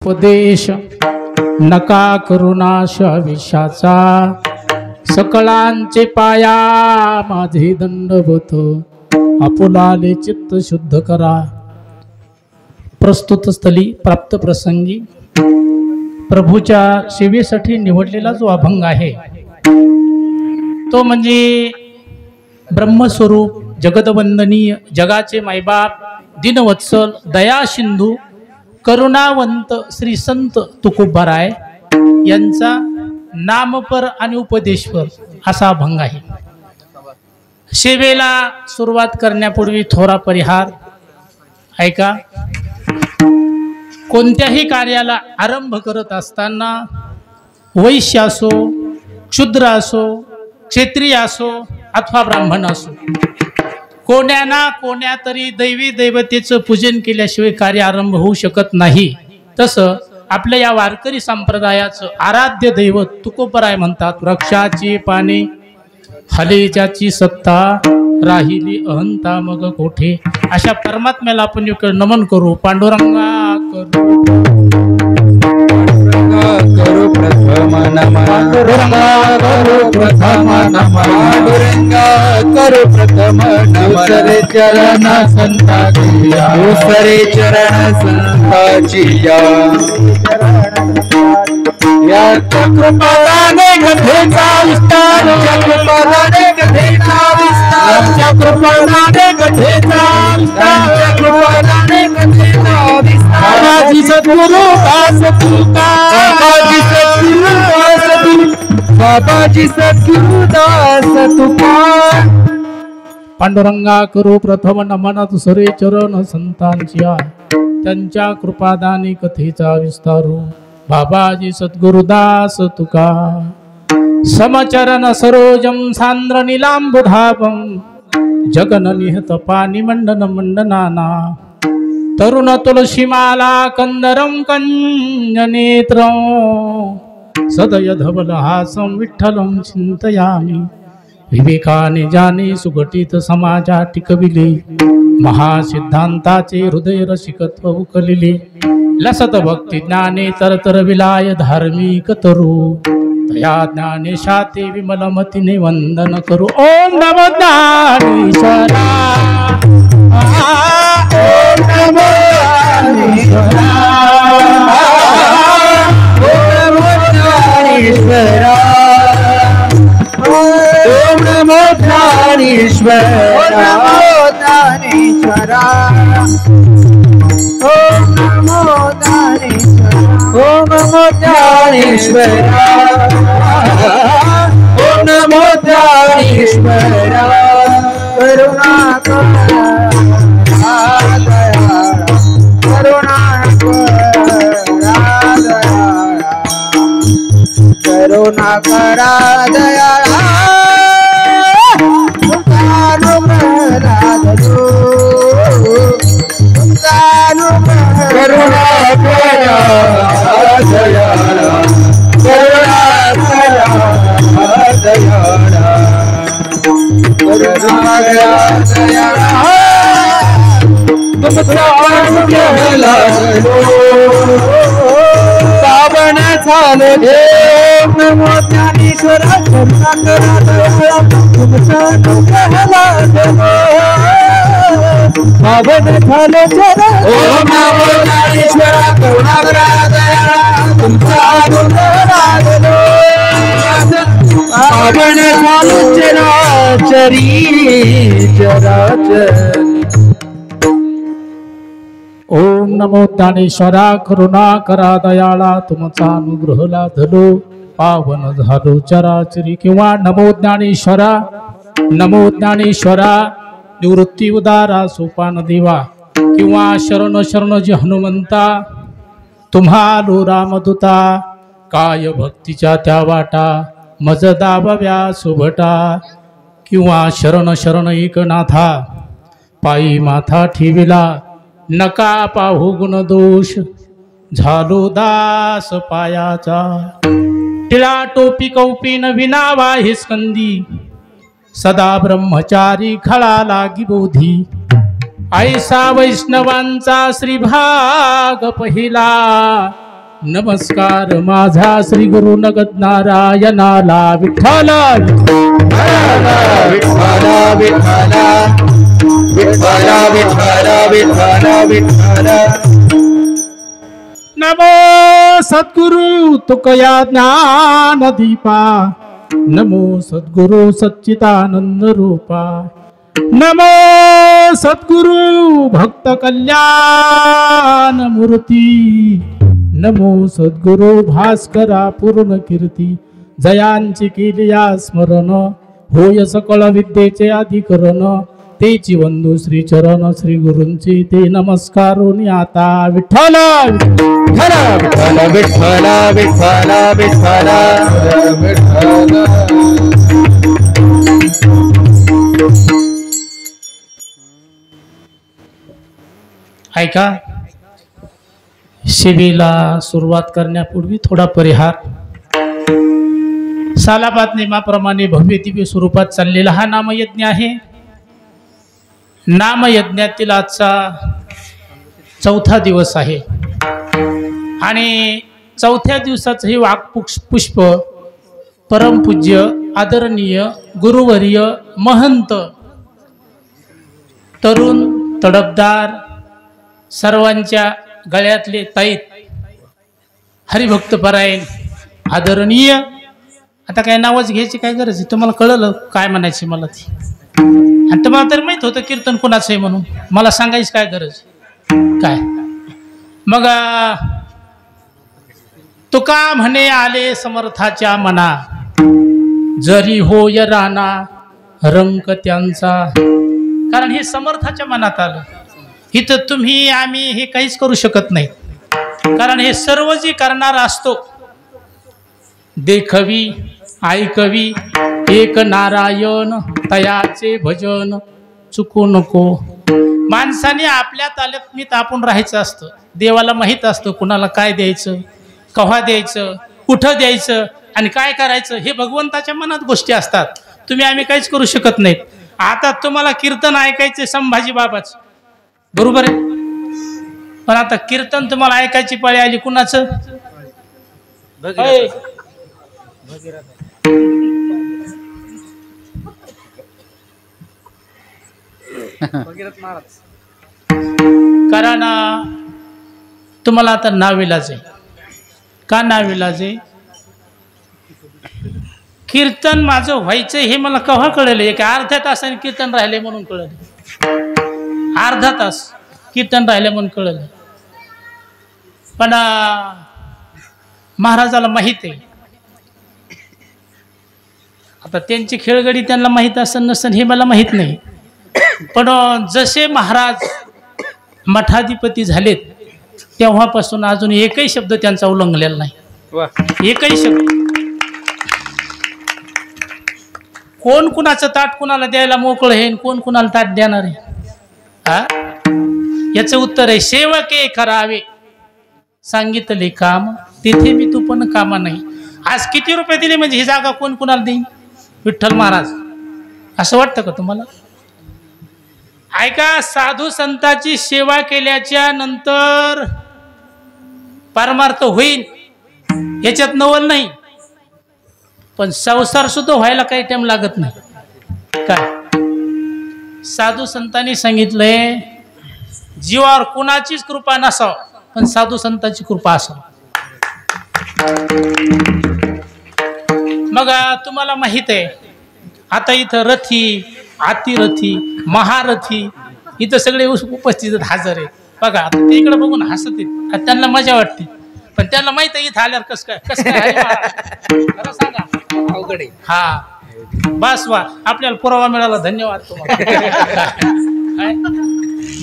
उपदेश नका करुणाश विषाचा सकळांचे पाया माझे दंडवत आपुलाले चित्त शुद्ध करा। प्रस्तुत स्थली प्राप्त प्रसंगी प्रभूच्या सेवेसाठी निवडलेला जो अभंग आहे तो म्हणजे ब्रह्मस्वरूप जगदवंदनीय जगाचे मायबाप दीनवत्सल दया सिंधू करुणावंत श्री संत तुकोबाराय यांचा नामपर आणि उपदेशपर असा अभंग आहे। सेवेला सुरुवात करण्यापूर्वी थोडा परिहार ऐका। कोणत्याही कार्याला आरंभ करत असताना वैश्य असो, क्षुद्र असो, क्षत्रिय असो अथवा ब्राह्मण असो, कोण्या ना कोण्या तरी दैवी दैवतेचं पूजन केल्याशिवाय कार्य आरंभ होऊ शकत नाही। तसं आपल्या या वारकरी संप्रदायाचं आराध्य दैवत तुकोबाराय म्हणतात, वृक्षाची पाने हलेजाची सत्ता राहिली अहंता मग कोठे। अशा परमात्म्याला आपण नमन करू। पांडुरंगा करू प्रथम नमः, पांडुरंगा करू प्रथम नमः, पांडुरंगा करू प्रथम नमः। दुसरे चरण संताची या, दुसरे चरण संताची या, कृपादाने गधेचा विस्तार, कृपादाने गधेचा विस्तार, कृपादाने गधेचा विस्तार, कृपादाने गधेचा विस्तार। बाबाजी सद्गुरु दास तुका, बाबाजी सद्गुरु दास तुका, बाबाजी सद्गुरु दास तुका। पांडुरंगा करू प्रथम नमन दुसरे चरण संतांच्या, त्यांच्या कृपादानी कथेचा विस्तारू। बाबाजी सद्गुरुदास तुका समचरण सरोजम सांद्र नीलांबुधापम जगन निहत पाणी मंडन मंडनाना तरुण तुलसीमाला कंदरम कंजनेत्रं सदय धवलहासं विठ्ठलं चिंतयामि। विवेकाने जाणे सुघटित समाजा टिकविले, महासिद्धांताचे हृदय रसिकत्व उकलिले। लसत भक्ती ज्ञाने तरतर विलाय धार्मिक तरू, दया ज्ञाने शाते विमलमतीने वंदन करू। ओम नमो ज्ञानेश्वरा, ओम नमो ज्ञानेश्वरा, ओम नमो ज्ञानेश्वरा, ओम नमो ज्ञानेश्वरा, ओम नमो ज्ञानेश्वरा, ओम नमो ज्ञानेश्वरा, ओम नमो ज्ञानेश्वरा। करुणा करुणा करुणा करा दयाळा, करुणा करा दयाळा, करुणा करा दयाळा, करुणा करा दयाळा। तुमचा अनुग्रह लागलो, पावन झालो देव। नमो ज्ञानेश्वरा, करुणा करा दयाळा, तुमचा अनुग्रह लागलो, पावन झालो चरण। ओम नमो ज्ञानेश्वरा, करुणा करा दयाळा, तुमचा अनुग्रह लागलो, पावन झालो चराचरी चराचरी। ओम नमो ज्ञानेश्वरा, करुणा करा दयाळा, तुमचा अनुग्रह लाधलो, पावन झालो चराचरी। किंवा नमो ज्ञानेश्वरा, नमो ज्ञानेश्वरा निवृत्ती उदारा सोपान देवा, किंवा शरण शरण जी हनुमंता, तुम्हालो रामदूता, काय भक्तीच्या त्या वाटा, मज दाबव्या सुभटा। किंवा शरण शरण एकनाथा, पायी माथा ठेविला, नका पाहू गुण दोष, झालो दास पायाचा। टिळा टोपी कौपीन विनावा हिस्कंदी, सदा ब्रह्मचारी खळा लागी बोधी। ऐसा वैष्णवांचा श्रीभाग पहिला, नमस्कार माझा श्री गुरु नगद नारायणाला विठ्ठल विठ्ठला विठ्ठला विठ्ठला विठ्ठला विठ्ठला विठ्ठला नमो सद्गुरु तुकया ज्ञान दीपा नमो सद्गुरु सच्चिदानंद रूपा नमो सद्गुरु भक्त कल्याण मूर्ती नमो सद्गुरु भास्करा पूर्ण कीर्ती जयांची केलिया स्मरण होय सकळ विद्येचे अधिकरण तेची वंदू श्री चरण श्री गुरूंची ते नमस्कारोनी आता विठ्ठल विठ्ठला विठ्ठला विठ्ठला विठ्ठला विठ्ठला ऐका शिबीला सुरुवात करण्यापूर्वी थोडा परिहार सालाबाद नियमाप्रमाणे भव्य दिव्य स्वरूपात चाललेला हा नामयज्ञ आहे. नामयज्ञातील आजचा चौथा दिवस आहे आणि चौथ्या दिवसाचं हे वाक्पुष्प परमपूज्य आदरणीय गुरुवर्य महंत तरुण तडफदार सर्वांच्या गळ्यातले ताईत हरिभक्तपरायण आदरणीय. आता काय नावच घ्यायची काय गरज आहे, तुम्हाला कळलं काय म्हणायची मला ती. आणि तुम्हाला तर माहित होतं कीर्तन कोणाचं आहे म्हणून, मला सांगायची काय गरज काय. मग तुका म्हणे आले समर्थाच्या मना जरी होय राणा रंक त्यांचा. कारण हे समर्थाच्या मनात आलं. इथं तुम्ही आम्ही हे काहीच करू शकत नाही. कारण हे सर्व जे करणारा असतो देखवी ऐकवी एक नारायण तयाचे भजन चुकू नको. माणसाने आपल्या तालमीत आपण राहायचं असतं. देवाला माहीत असतं कुणाला काय द्यायचं, केव्हा द्यायचं, कुठं द्यायचं आणि काय करायचं. हे भगवंताच्या मनात गोष्टी असतात. तुम्ही आम्ही काहीच करू शकत नाहीत. आता तुम्हाला कीर्तन ऐकायचे संभाजी बाबाच बरोबर आहे, पण आता कीर्तन तुम्हाला ऐकायची पाळी आली कुणाचं. कारण तुम्हाला आता नाविलाज आहे. का नाविलाज आहे? कीर्तन माझं व्हायचं हे मला केव्हा कळलं. एक अर्ध्या तासाने कीर्तन राहिले म्हणून कळलं. अर्धा तास कीर्तन राहिले म्हणून कळलं. पण महाराजाला माहीत आहे. आता त्यांची खेळगडी त्यांना माहीत असेल नसेल हे मला माहीत नाही. पण जसे महाराज मठाधिपती झालेत तेव्हापासून अजून एकही शब्द त्यांचा उल्लंघलेला नाही. एकही शब्द. कोण कुणाचं ताट कुणाला द्यायला मोकळं आहे, कोण कुणाला ताट देणार आहे. याचं उत्तर आहे सेवके करावे सांगितले काम तिथे मी तू पण कामा नाही. आज किती रुपये दिले म्हणजे ही जागा कोण कुणाला देईन? विठ्ठल महाराज. असं वाटतं का तुम्हाला? ऐका, साधू संतांची सेवा केल्याच्या नंतर परमार्थ होईल याच्यात नवल नाही. पण संसार सुद्धा व्हायला काही टाइम लागत नाही. काय साधू संतांनी सांगितलंय जीवावर कुणाचीच कृपा नसाव पण साधू संतांची कृपा असाव. मग तुम्हाला माहित आहे आता इथं रथी अतिरथी महारथी इथं सगळे उपस्थित हजर आहेत. बघा आता ते इकडे बघून हसत आहेत. त्यांना मजा वाटते पण त्यांना माहित आहे इथं आल्यावर कसं काय खरं सांगा अवघड आहे. हा बस वा आपल्याला पुरावा मिळाला. धन्यवाद तुम्हाला.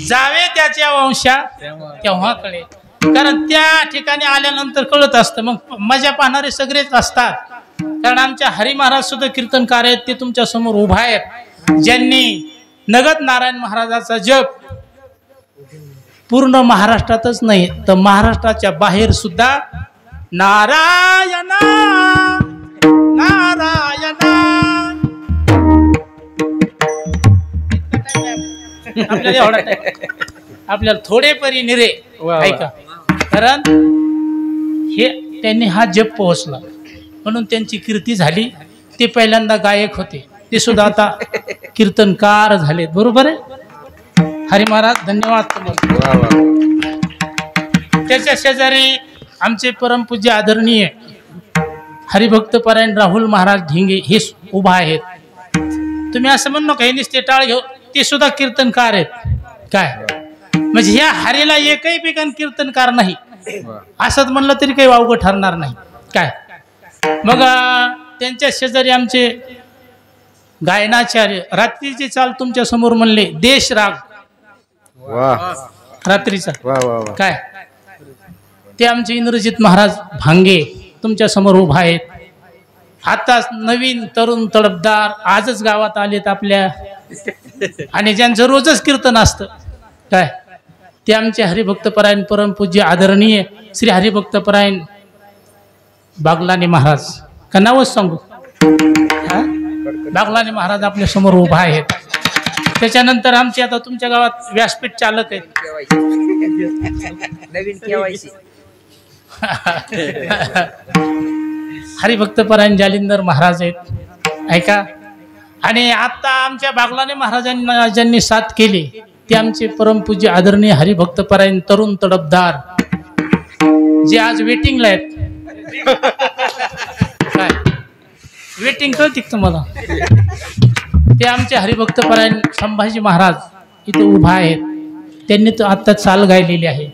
जावे त्याच्या वंशा तेव्हा कळेल. कारण त्या ठिकाणी आल्यानंतर कळत असतं. मग मजा पाहणारे सगळेच असतात. कारण आमच्या हरी महाराज सुद्धा कीर्तनकार आहेत. ते तुमच्या समोर उभा आहेत ज्यांनी नगद नारायण महाराजाचा जप पूर्ण महाराष्ट्रातच नाही तर महाराष्ट्राच्या बाहेर सुद्धा नारायणा नारायणा आपल्याला थोडे परी निरे ऐका. कारण हे त्यांनी हा जप पोहोचला म्हणून त्यांची कीर्ती झाली. ते पहिल्यांदा गायक होते, ते सुद्धा आता कीर्तनकार झालेत. बरोबर आहे. हरी महाराज धन्यवाद तुम्हाला. वा वा. त्याच्या शेजारी आमचे परमपूज्य आदरणीय हरिभक्त परायण राहुल महाराज ढिंगे हे उभा आहेत. तुम्ही असं म्हणू नका हे नुसते टाळ घेऊ, ते सुद्धा कीर्तनकार आहेत. काय म्हणजे ह्या हरीला एकही पिकन कीर्तनकार नाही असंच म्हणलं तरी काही वावगं ठरणार नाही. काय मग त्यांच्या शेजारी आमचे गायनाचार्य रात्रीची चाल तुमच्या समोर म्हणले देश राग वा रात्रीचा वा वा वा. काय ते आमचे इंद्रजित महाराज भांगे तुमच्या समोर उभा आहेत. आताच नवीन तरुण तडफदार आजच गावात आलेत आपल्या आणि ज्यांचं रोजच कीर्तन असतं. काय ते आमचे हरिभक्तपरायण परमपूज्य आदरणीय श्री हरिभक्तपरायण बागलाने महाराज का नावच सांगू बागलाने महाराज आपल्या समोर उभा आहेत. त्याच्यानंतर आमचे आता तुमच्या गावात व्यासपीठ चालक आहेत नवीन केवायसी हरिभक्तपरायण जालिंदर महाराज आहेत. ऐका आणि आता आमच्या बागलाने महाराजांना ज्यांनी साथ केली ते आमचे परमपूज्य आदरणीय हरिभक्तपरायण तरुण तडफदार जे आज वेटिंगला आहेत. काय वेटिंग कळते तुम्हाला? ते आमचे हरिभक्तपरायण संभाजी महाराज इथे उभा आहेत. त्यांनी तर आत्ता चाल गायलेली आहे.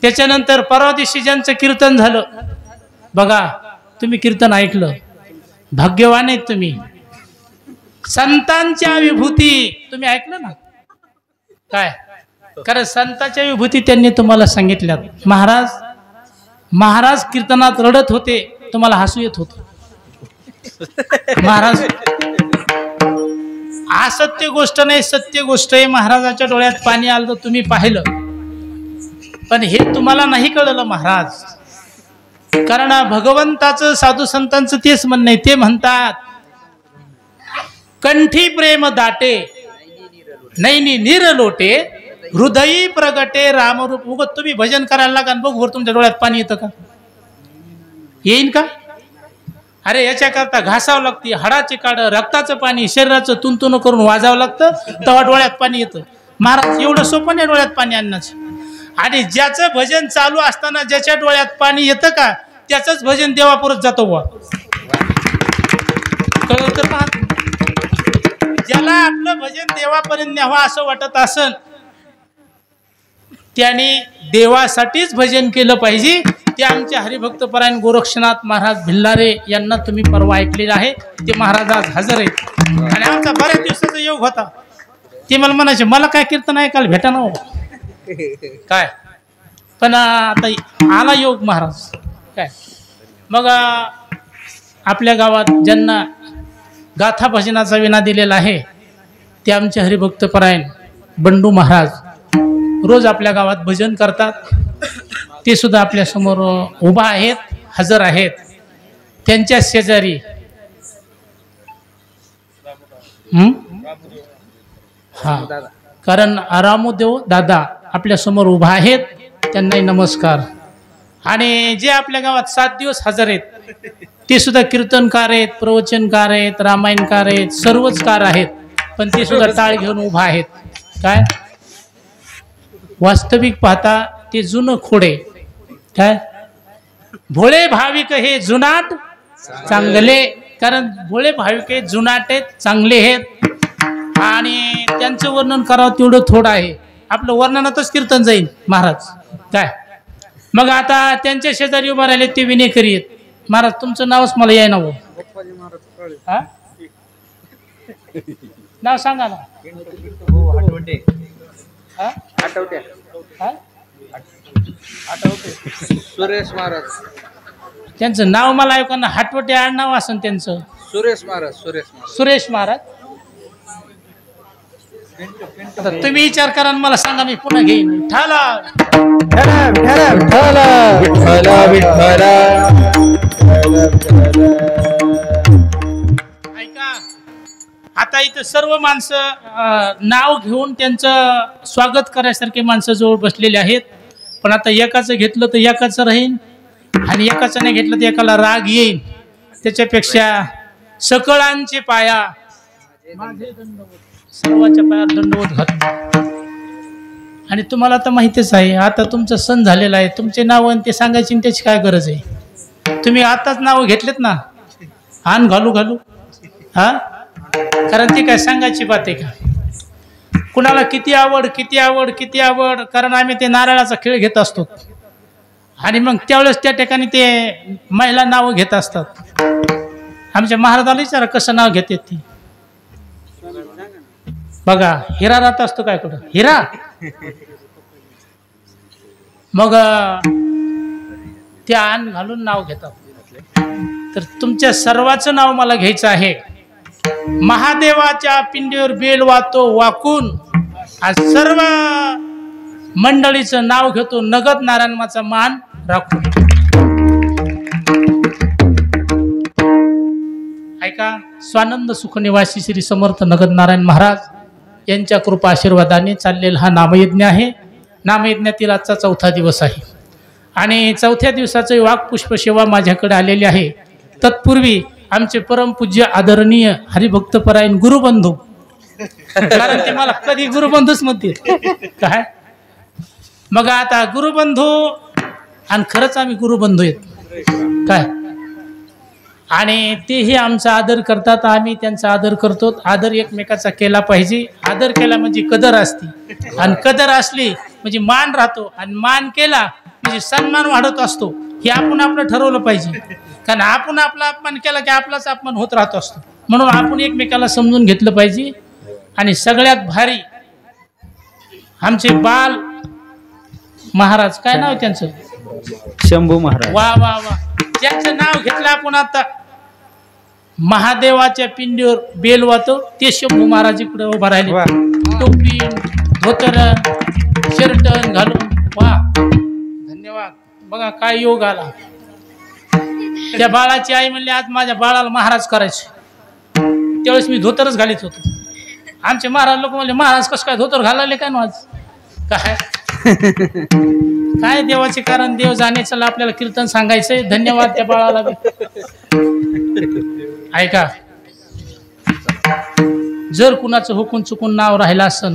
त्याच्यानंतर परवा दिवशी ज्यांचं कीर्तन झालं बघा, तुम्ही कीर्तन ऐकलं, भाग्यवान आहेत तुम्ही. संतांच्या विभूती तुम्ही ऐकलं ना? काय कारण संतांच्या विभूती त्यांनी तुम्हाला सांगितल्यात. महाराज कीर्तनात रडत होते, तुम्हाला हसू येत होतं. महाराज असत्य गोष्ट नाही, सत्य गोष्ट आहे. महाराजाच्या डोळ्यात पाणी आलं तर तुम्ही पाहिलं, पण हे तुम्हाला नाही कळलं महाराज. कारण भगवंताचं साधू संतांचं तेच म्हणणं आहे. ते म्हणतात कंठी प्रेम दाटे नैनी नीर लोटे हृदयी प्रगटे रामरूप. उगत तुम्ही भजन करायला लागा बघ वर तुमच्या डोळ्यात पाणी येतं का? येईन का? अरे याच्याकरता घासावं लागते, हाडाचे काढ, रक्ताचं पाणी शरीराचं तुंतुन करून वाजावं लागतं, तेव्हा डोळ्यात पाणी येतं. महाराज एवढं सोपं नाही डोळ्यात पाणी आणण्याचं. आणि ज्याचं भजन चालू असताना ज्याच्या डोळ्यात पाणी येतं का त्याचंच भजन देवापुरत जातो बुवा. कळलं तर पहा, ज्याला आपलं भजन देवापर्यंत न्यावं असं वाटत असन त्याने देवासाठीच भजन केलं पाहिजे. ते आमचे हरिभक्तपरायण गोरक्षनाथ महाराज भिल्लारे यांना तुम्ही परवा ऐकलेलं आहे. ते महाराज आज हजर आहेत आणि आमचा बऱ्याच दिवसाचा योग होता. ते मला म्हणायचे मला काय कीर्तन ऐकायला भेटा ना काय, पण आता आला योग महाराज. काय मग आपल्या गावात ज्यांना गाथा भजनाचा विना दिलेला आहे ते आमचे हरिभक्तपरायण बंडू महाराज रोज आपल्या गावात भजन करतात. ते सुद्धा आपल्या समोर उभा आहेत, हजर आहेत. त्यांच्या शेजारी हा कारण रामदेव दादा आपल्या समोर उभा आहेत, त्यांनाही नमस्कार. आणि जे आपल्या गावात 7 दिवस हजर आहेत ते सुद्धा कीर्तनकार आहेत, प्रवचनकार आहेत, रामायणकार आहेत, सर्वच कार आहेत, पण ते सुद्धा टाळ घेऊन उभा आहेत. काय वास्तविक पाहता ते जुनं खोडे. काय भोळे भाविक हे जुनाट चांगले, कारण भोळे भाविक हे जुनाट आहेत, चांगले आहेत आणि त्यांचं वर्णन करावं तेवढं थोडं आहे. आपलं वर्णनातच कीर्तन जाईल महाराज. काय मग आता त्यांच्या शेजारी उभा राहिले ते विनेकरी आहेत. महाराज तुमचं नावच मला याय नाव नाव सांगा ना. सुरेश महाराज त्यांचं नाव मला ऐकून हटवटे आडनाव असन त्यांचं. सुरेश महाराज सुरेश महाराज. आता तुम्ही विचार करा मला सांगा, मी पुन्हा घेईन. ठाला ऐका, आता इथं सर्व माणसं नाव घेऊन त्यांचं स्वागत करायसारखे माणसं जवळ बसलेले आहेत. पण आता एकाचं घेतलं तर एकाचं राहीन, आणि एकाचं नाही घेतलं तर एकाला राग येईल. त्याच्यापेक्षा सकळांचे पाया सर्वांच्या पायावर दंडवत घालतो. आणि तुम्हाला तर माहितीच आहे, आता तुमचा सण झालेला आहे, तुमचे नाव आणि ते सांगायची त्याची काय गरज आहे. तुम्ही आताच नाव घेतलेत ना, आण घालू घालू हा, कारण ती काय सांगायची बात आहे का. कुणाला किती आवड किती आवड किती आवड, कारण आम्ही ते नारळाचा खेळ घेत असतो आणि मग त्यावेळेस त्या ठिकाणी ते महिला नावं घेत असतात. आमच्या महाराजाला विचारा कसं नाव घेते ती. बघा हिरा राहत असतो काय कुठं हिरा, मग ते आण घालून नाव घेतात. तर तुमच्या सर्वांचं नाव मला घ्यायचं आहे. महादेवाच्या पिंडीवर बेल वातो वाकून आज सर्व मंडळीचं नाव घेतो, नगद नारायणाचा मान राखून. ऐका, स्वानंद सुख निवासी श्री समर्थ नगद नारायण महाराज यांच्या कृपा आशीर्वादाने चाललेला हा नामयज्ञ आहे. नामयज्ञातील आजचा 4था दिवस आहे आणि 4थ्या दिवसाची वाक्पुष्प सेवा माझ्याकडे आलेली आहे. तत्पूर्वी आमचे परमपूज्य आदरणीय हरिभक्तपरायण गुरुबंधू, कारण ते मला कधी गुरुबंधूच म्हणतील काय. मग आता गुरुबंधू, आणि खरंच आम्ही गुरुबंधू आहेत काय, आणि तेही आमचा आदर करतात, आम्ही त्यांचा आदर करतो. आदर एकमेकाचा केला पाहिजे. आदर केला म्हणजे कदर असते, आणि कदर असली म्हणजे मान राहतो, आणि मान केला म्हणजे सन्मान वाढत असतो. हे आपण आपलं ठरवलं पाहिजे, कारण आपण आपला अपमान केला की आपलाच अपमान होत राहत असतो. म्हणून आपण एकमेकाला समजून घेतलं पाहिजे. आणि सगळ्यात भारी आमचे बाल महाराज, काय नाव त्यांचं, शंभू महाराज. वा वा वा, ज्यांचं नाव घेतलं आपण आता, महादेवाच्या पिंडीवर बेल वातो ते शंभू महाराज इकडे उभा राहिले, टोपी धोतर शर्ट घालून. वा धन्यवाद. बघा काय योग आला. त्या बाळाची आई म्हणली आज माझ्या बाळाला महाराज करायचे. त्यावेळेस मी धोतरच घालीत होतो. आमचे महाराज लोक म्हणले महाराज कसं काय धोतर घालायले काय ना आज काय. काय देवाचे कारण, देव जाणे. चला आपल्याला कीर्तन सांगायचंय. धन्यवाद त्या बाळाला. ऐका, जर कुणाचं हुकून चुकून नाव राहिलं असन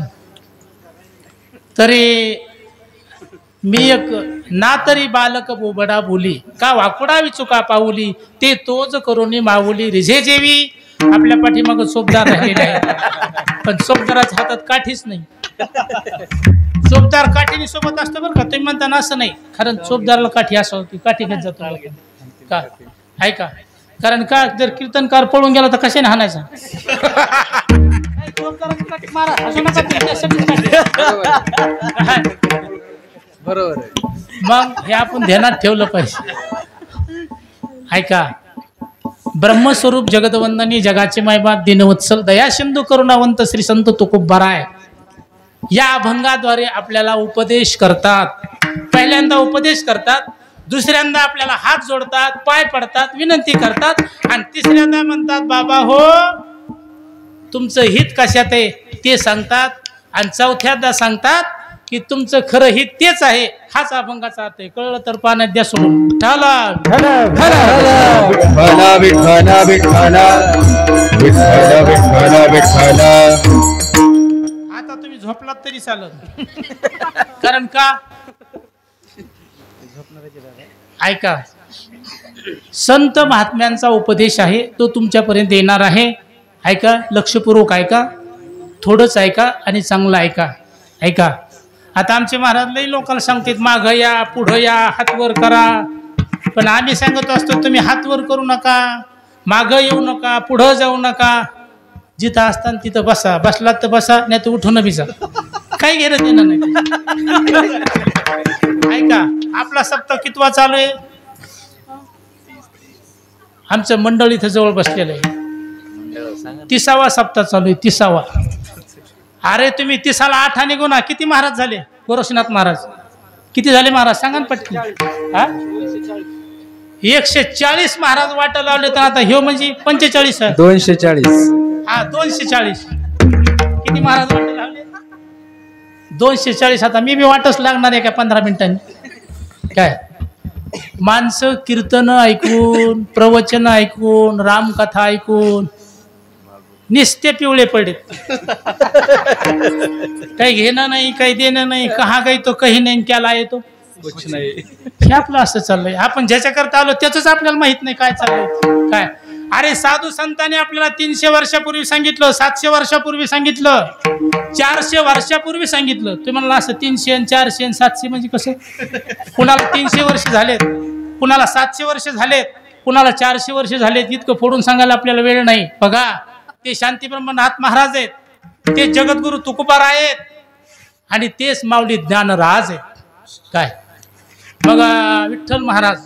तरी मी एक ना तरी बालक बोबडा बोली का वाकुडावी चुका पाऊली ते तोच करोनी माऊली. रिझे जेवी आपल्या पाठीमाग चोपदार राहिलेले आहे, पण चोपदाराच्या हातात काठीच नाही. चोपदार काठीने सोबत असतं बरं का, तुम्ही म्हणताना असं नाही. कारण चोपदाराला काठी असं होती, काठी घेत जातो का. ऐका, कारण का जर कीर्तनकार पळून गेला तर कशाने हाणायचा. बरोबर. मग हे आपण ध्यानात ठेवलं पाहिजे. ऐका, ब्रह्मस्वरूप जगदवंदनी जगाचे मायबाप दिनवत्सल दया सिंधू करुणावंत श्री संत तुकोबाराय या अभंगाद्वारे आपल्याला उपदेश करतात. पहिल्यांदा उपदेश करतात, दुसऱ्यांदा आपल्याला हात जोडतात, पाय पडतात, विनंती करतात, आणि तिसऱ्यांदा म्हणतात बाबा हो तुमचं हित कशात आहे ते सांगतात, आणि चौथ्यांदा सांगतात की तुमचं खरं हित तेच आहे. हाच अभंगाचा अर्थ आहे. कळलं तर पाण्यात द्या सोडून. ठाला आता तुम्ही झोपलात तरी चालत, कारण का ऐका, संत महात्म्यांचा उपदेश आहे तो तुमच्यापर्यंत येणार आहे. ऐका, लक्षपूर्वक ऐका, थोडंच ऐका आणि चांगलं ऐका. ऐका, आता आमचे महाराज लई लोकांना सांगतात मागं या, पुढं या, हातवर करा, पण आम्ही सांगत असतो तुम्ही हातवर करू नका, मागं येऊ नका, पुढं जाऊ नका, जिथं असताना तिथं बसा, बसलात तर बसा, नाही तर उठून बी जा, काही घेणं देणं नाही. ऐका, आपला सप्ताह कितवा चालू आहे. आमचं मंडळ इथं जवळ बसलेलं आहे, 30वा सप्ताह चालू आहे. 30वा. अरे तुम्ही 30ला 8 आणि गुन्हा किती महाराज झाले. गोरक्षनाथ महाराज किती झाले महाराज सांगा ना पटकी. 140 महाराज वाटा लावले, तर आता हे म्हणजे 45 आहे. 240. हा 240. किती महाराज वाटा लावले. 240. आता मी बी वाटच लागणार आहे का 15 मिनिटांनी काय. माणसं कीर्तन ऐकून, प्रवचन ऐकून, रामकथा ऐकून निस्ते पिवळे पडलेत. काही घेणं नाही, काही देणं नाही, कहा काही तो काही नाही, त्याला येतो कुछ नाही. हे आपलं असं चाललंय. आपण ज्याच्याकरता आलो त्याच आपल्याला माहित नाही काय चाललंय काय. अरे साधू संतांनी आपल्याला 300 वर्षापूर्वी सांगितलं, 700 वर्षापूर्वी सांगितलं, 400 वर्षापूर्वी सांगितलं. तुम्ही म्हणला असं 300 आणि 400 आणि 700 म्हणजे कसं? कुणाला 300 वर्ष झालेत, कुणाला 700 वर्ष झालेत, कुणाला 400 वर्ष झालेत. इतकं फोडून सांगायला आपल्याला वेळ नाही. बघा, ते शांतीब्रह्मनाथ महाराज आहेत, ते जगद्गुरु तुकोबार आहेत आणि तेच माऊली ज्ञानराज आहेत. काय बघा, विठ्ठल महाराज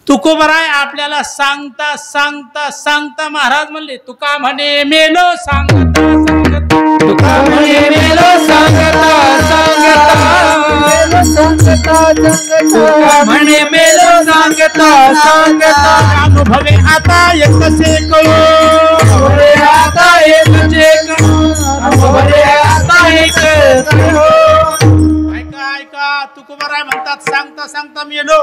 तुकोबाराय आपल्याला सांगता सांगता सांगता महाराज म्हणले, तुका म्हणे मेलो सांगता सांगता, तुका म्हणे मेलो सांगता सांगता, तुका म्हणे मेलो सांगता सांगता, अनुभवे आता एकसे कळो, आता एकचे आता एक. ऐका ऐका, तुकोबाराय म्हणतात सांगता सांगता मेलो.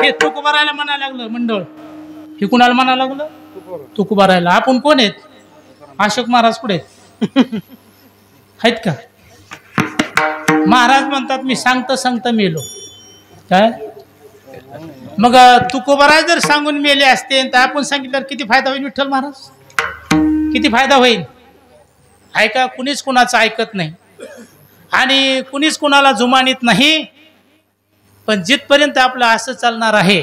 हे तुकोबारायला म्हणायला लागलं मंडळ. हे कुणाला म्हणायला लागलं? तुकोबारायला. आपण कोण आहेत? अशोक महाराज पुढे आहेत का? महाराज म्हणतात मी सांगता सांगता मेलो. काय मग तुकोबाराय जर सांगून मेले असते तर आपण सांगितल्यावर किती फायदा होईल विठ्ठल महाराज? किती फायदा होईल? ऐका, कुणीच कुणाचं ऐकत नाही आणि कुणीच कुणाला जुमानीत नाही. पण जिथपर्यंत आपलं असं चालणार आहे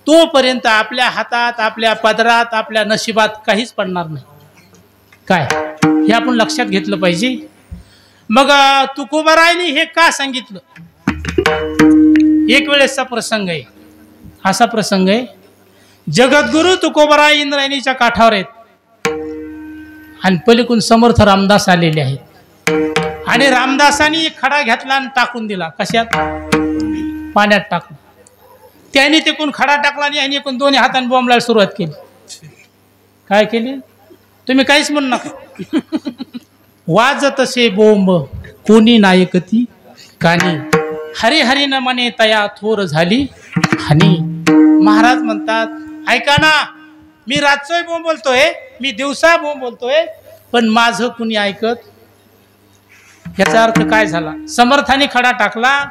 तोपर्यंत आपल्या हातात, आपल्या पदरात, आपल्या नशिबात काहीच पडणार नाही. काय हे आपण लक्षात घेतलं पाहिजे. मग तुकोबारायने हे का सांगितलं? एक वेळेसचा प्रसंग आहे, असा प्रसंग आहे. जगद्गुरु तुकोबाराय इंद्रायणीच्या काठावर आहेत आणि पलीकडून समर्थ रामदास आलेले आहेत आणि रामदासांनी एक खडा घेतला आणि टाकून दिला. कशात? पाण्यात टाकून. त्याने तिकून खडा टाकला आणि यांनी एकूण दोन्ही हाताने बोंबलायला सुरुवात केली. काय केली? तुम्ही काहीच म्हणू नका. वाजत असे बोंब कोणी नायकती कानी, हरी हरी न म्हणे तया थोर झाली हानी. महाराज म्हणतात, ऐका ना, मी रातचोय बोंब बोलतोय, मी दिवसा बोंब बोलतोय, पण माझं कुणी ऐकत? याचा अर्थ काय झाला? समर्थाने खडा टाकला,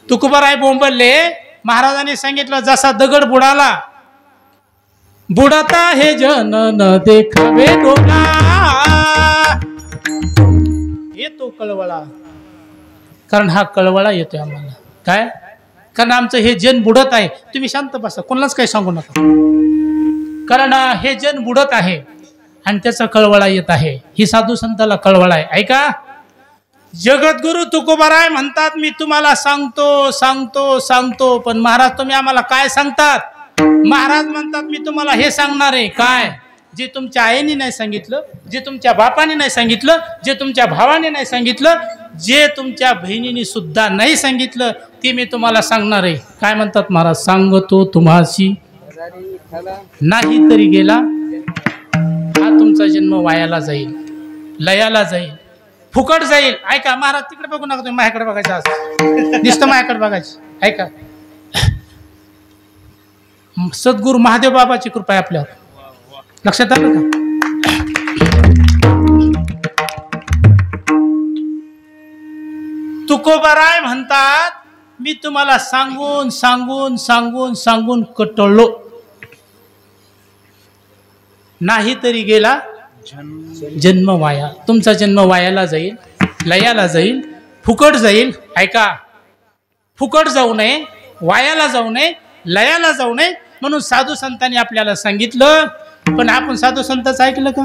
तुकोबाराय बोंबलले. महाराजांनी सांगितलं, जसा दगड बुडाला, बुडाता हे जन न देखावे डोळा, येतो कळवळा. कारण हा कळवळा येतोय आम्हाला. काय? कारण आमचं हे जन बुडत आहे. तुम्ही शांत बसा, कोणालाच काही सांगू नका. कारण हे जन बुडत आहे आणि त्याचा कळवळा येत आहे. ही साधू संताला कळवळा आहे. ऐका, जगद्गुरु तुकोबाराय म्हणतात, मी तुम्हाला सांगतो सांगतो सांगतो, पण महाराज तुम्ही आम्हाला काय सांगतात? महाराज म्हणतात, मी तुम्हाला हे सांगणार आहे. काय? जे तुमच्या आईने नाही सांगितलं, जे तुमच्या बापाने नाही सांगितलं, जे तुमच्या भावाने नाही सांगितलं, जे तुमच्या बहिणीने सुद्धा नाही सांगितलं, ते मी तुम्हाला सांगणार आहे. काय म्हणतात महाराज? सांगतो तुम्हाशी नाही तरी गेला हा तुमचा जन्म वायाला जाईल, लयाला जाईल, फुकट जाईल. ऐका महाराज, तिकडे बघू नका तुम्ही, माझ्याकडे बघायचं असं नुसतं माझ्याकडे बघायचं. ऐका, सद्गुरू महादेव बाबाची कृपा आहे आपल्यावर. लक्षात आलं का? तुकोबाराय म्हणतात, मी तुम्हाला सांगून सांगून सांगून सांगून कटळलो, नाही तरी गेला जन्म वाया. तुमचा जन्म वायाला जाईल, लयाला जाईल, फुकट जाईल. ऐका, फुकट जाऊ नये, वायाला जाऊ नये, लयाला जाऊ नये म्हणून साधू संतांनी आपल्याला सांगितलं. पण आपण साधू संतांचं ऐकलं का?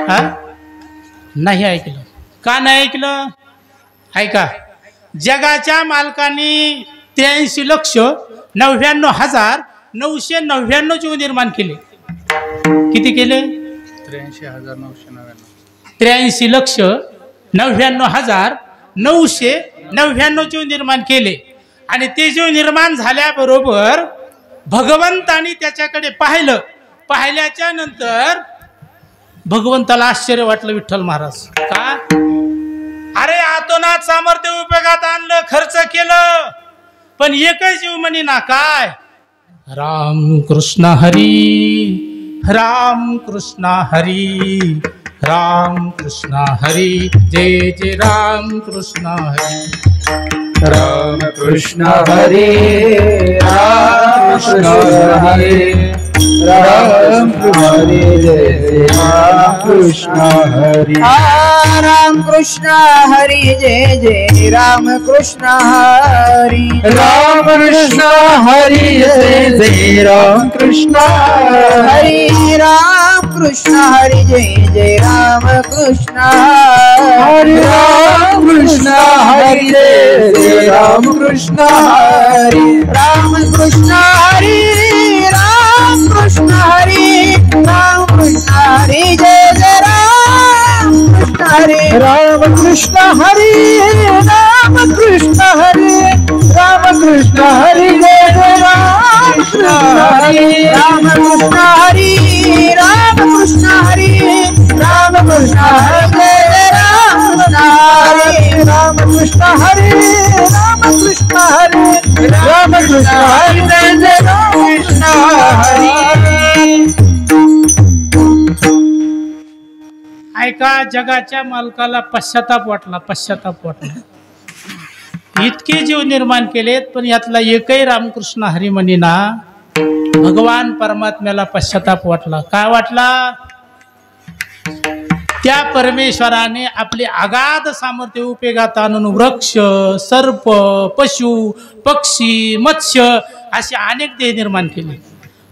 हा, नाही ऐकलं. का नाही ऐकलं? ऐका, जगाच्या मालकांनी 83,99,999 जीव निर्माण केले. किती केले? 83,99,999 जीव निर्माण केले. आणि ते जीव निर्माण झाल्याबरोबर भगवंतानी त्याच्याकडे पाहिलं. पाहिल्याच्या नंतर भगवंताला आश्चर्य वाटलं. विठ्ठल महाराज का? अरे आतोनात सामर्थ्य उपयोगात आणलं, खर्च केलं, पण एकच जीव म्हणी ना काय राम कृष्ण हरी राम कृष्ण हरी राम कृष्ण हरी जय जय राम कृष्ण हरी राम कृष्ण हरे राम कृष्ण हरे राम हरे जय राम कृष्ण हरे राम कृष्ण हरि जय जय राम कृष्ण हरि राम कृष्ण हरि जय जय राम कृष्ण हरि राम कृष्ण हरि जय जय राम कृष्ण हरि राम कृष्ण हरि जय जय राम कृष्ण हरि राम कृष्ण हरि राम कृष्ण हरि राम कृष्ण हरि जय जय राम कृष्ण हरि राम कृष्ण हरि राम कृष्ण हरि राम कृष्ण हरि जय जय राम कृष्ण हरि राम कृष्ण हरि राम कृष्ण हरि राम कृष्ण हरि जय जय राम कृष्ण हरि राम कृष्ण हरि राम कृष्ण हरि जय जय राम कृष्ण हरि ऐका जगाच्या मालकाला पश्चाताप वाटला इतके जीव निर्माण केलेत पण यातला एकही रामकृष्ण हरी म्हणीना भगवान परमात्म्याला पश्चाताप वाटला काय वाटला त्या परमेश्वराने आपले अगाध सामर्थ्य उपयोगात आणून वृक्ष सर्प पशु पक्षी मत्स्य असे अनेक देह निर्माण केले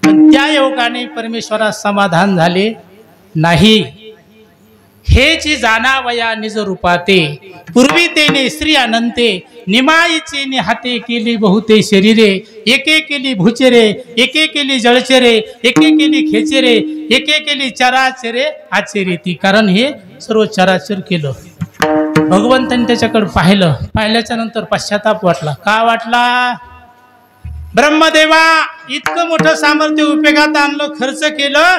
पण त्या योगाने परमेश्वरास समाधान झाले नाही हेची जाणावया निज रूपाते पूर्वी तेने स्त्री अनंते निमाईचे हाते केली बहुते शरीरे एके केली भूचरे एके केली जळचरे एके केली खेचरे एके केली चराचरे आचरे ती कारण हे सर्व चराचर केलं भगवंतांनी त्याच्याकडे पाहिल्याच्या नंतर पश्चाताप वाटला का वाटला ब्रह्मदेवा इतकं मोठं सामर्थ्य उपयोगात आणलं खर्च केलं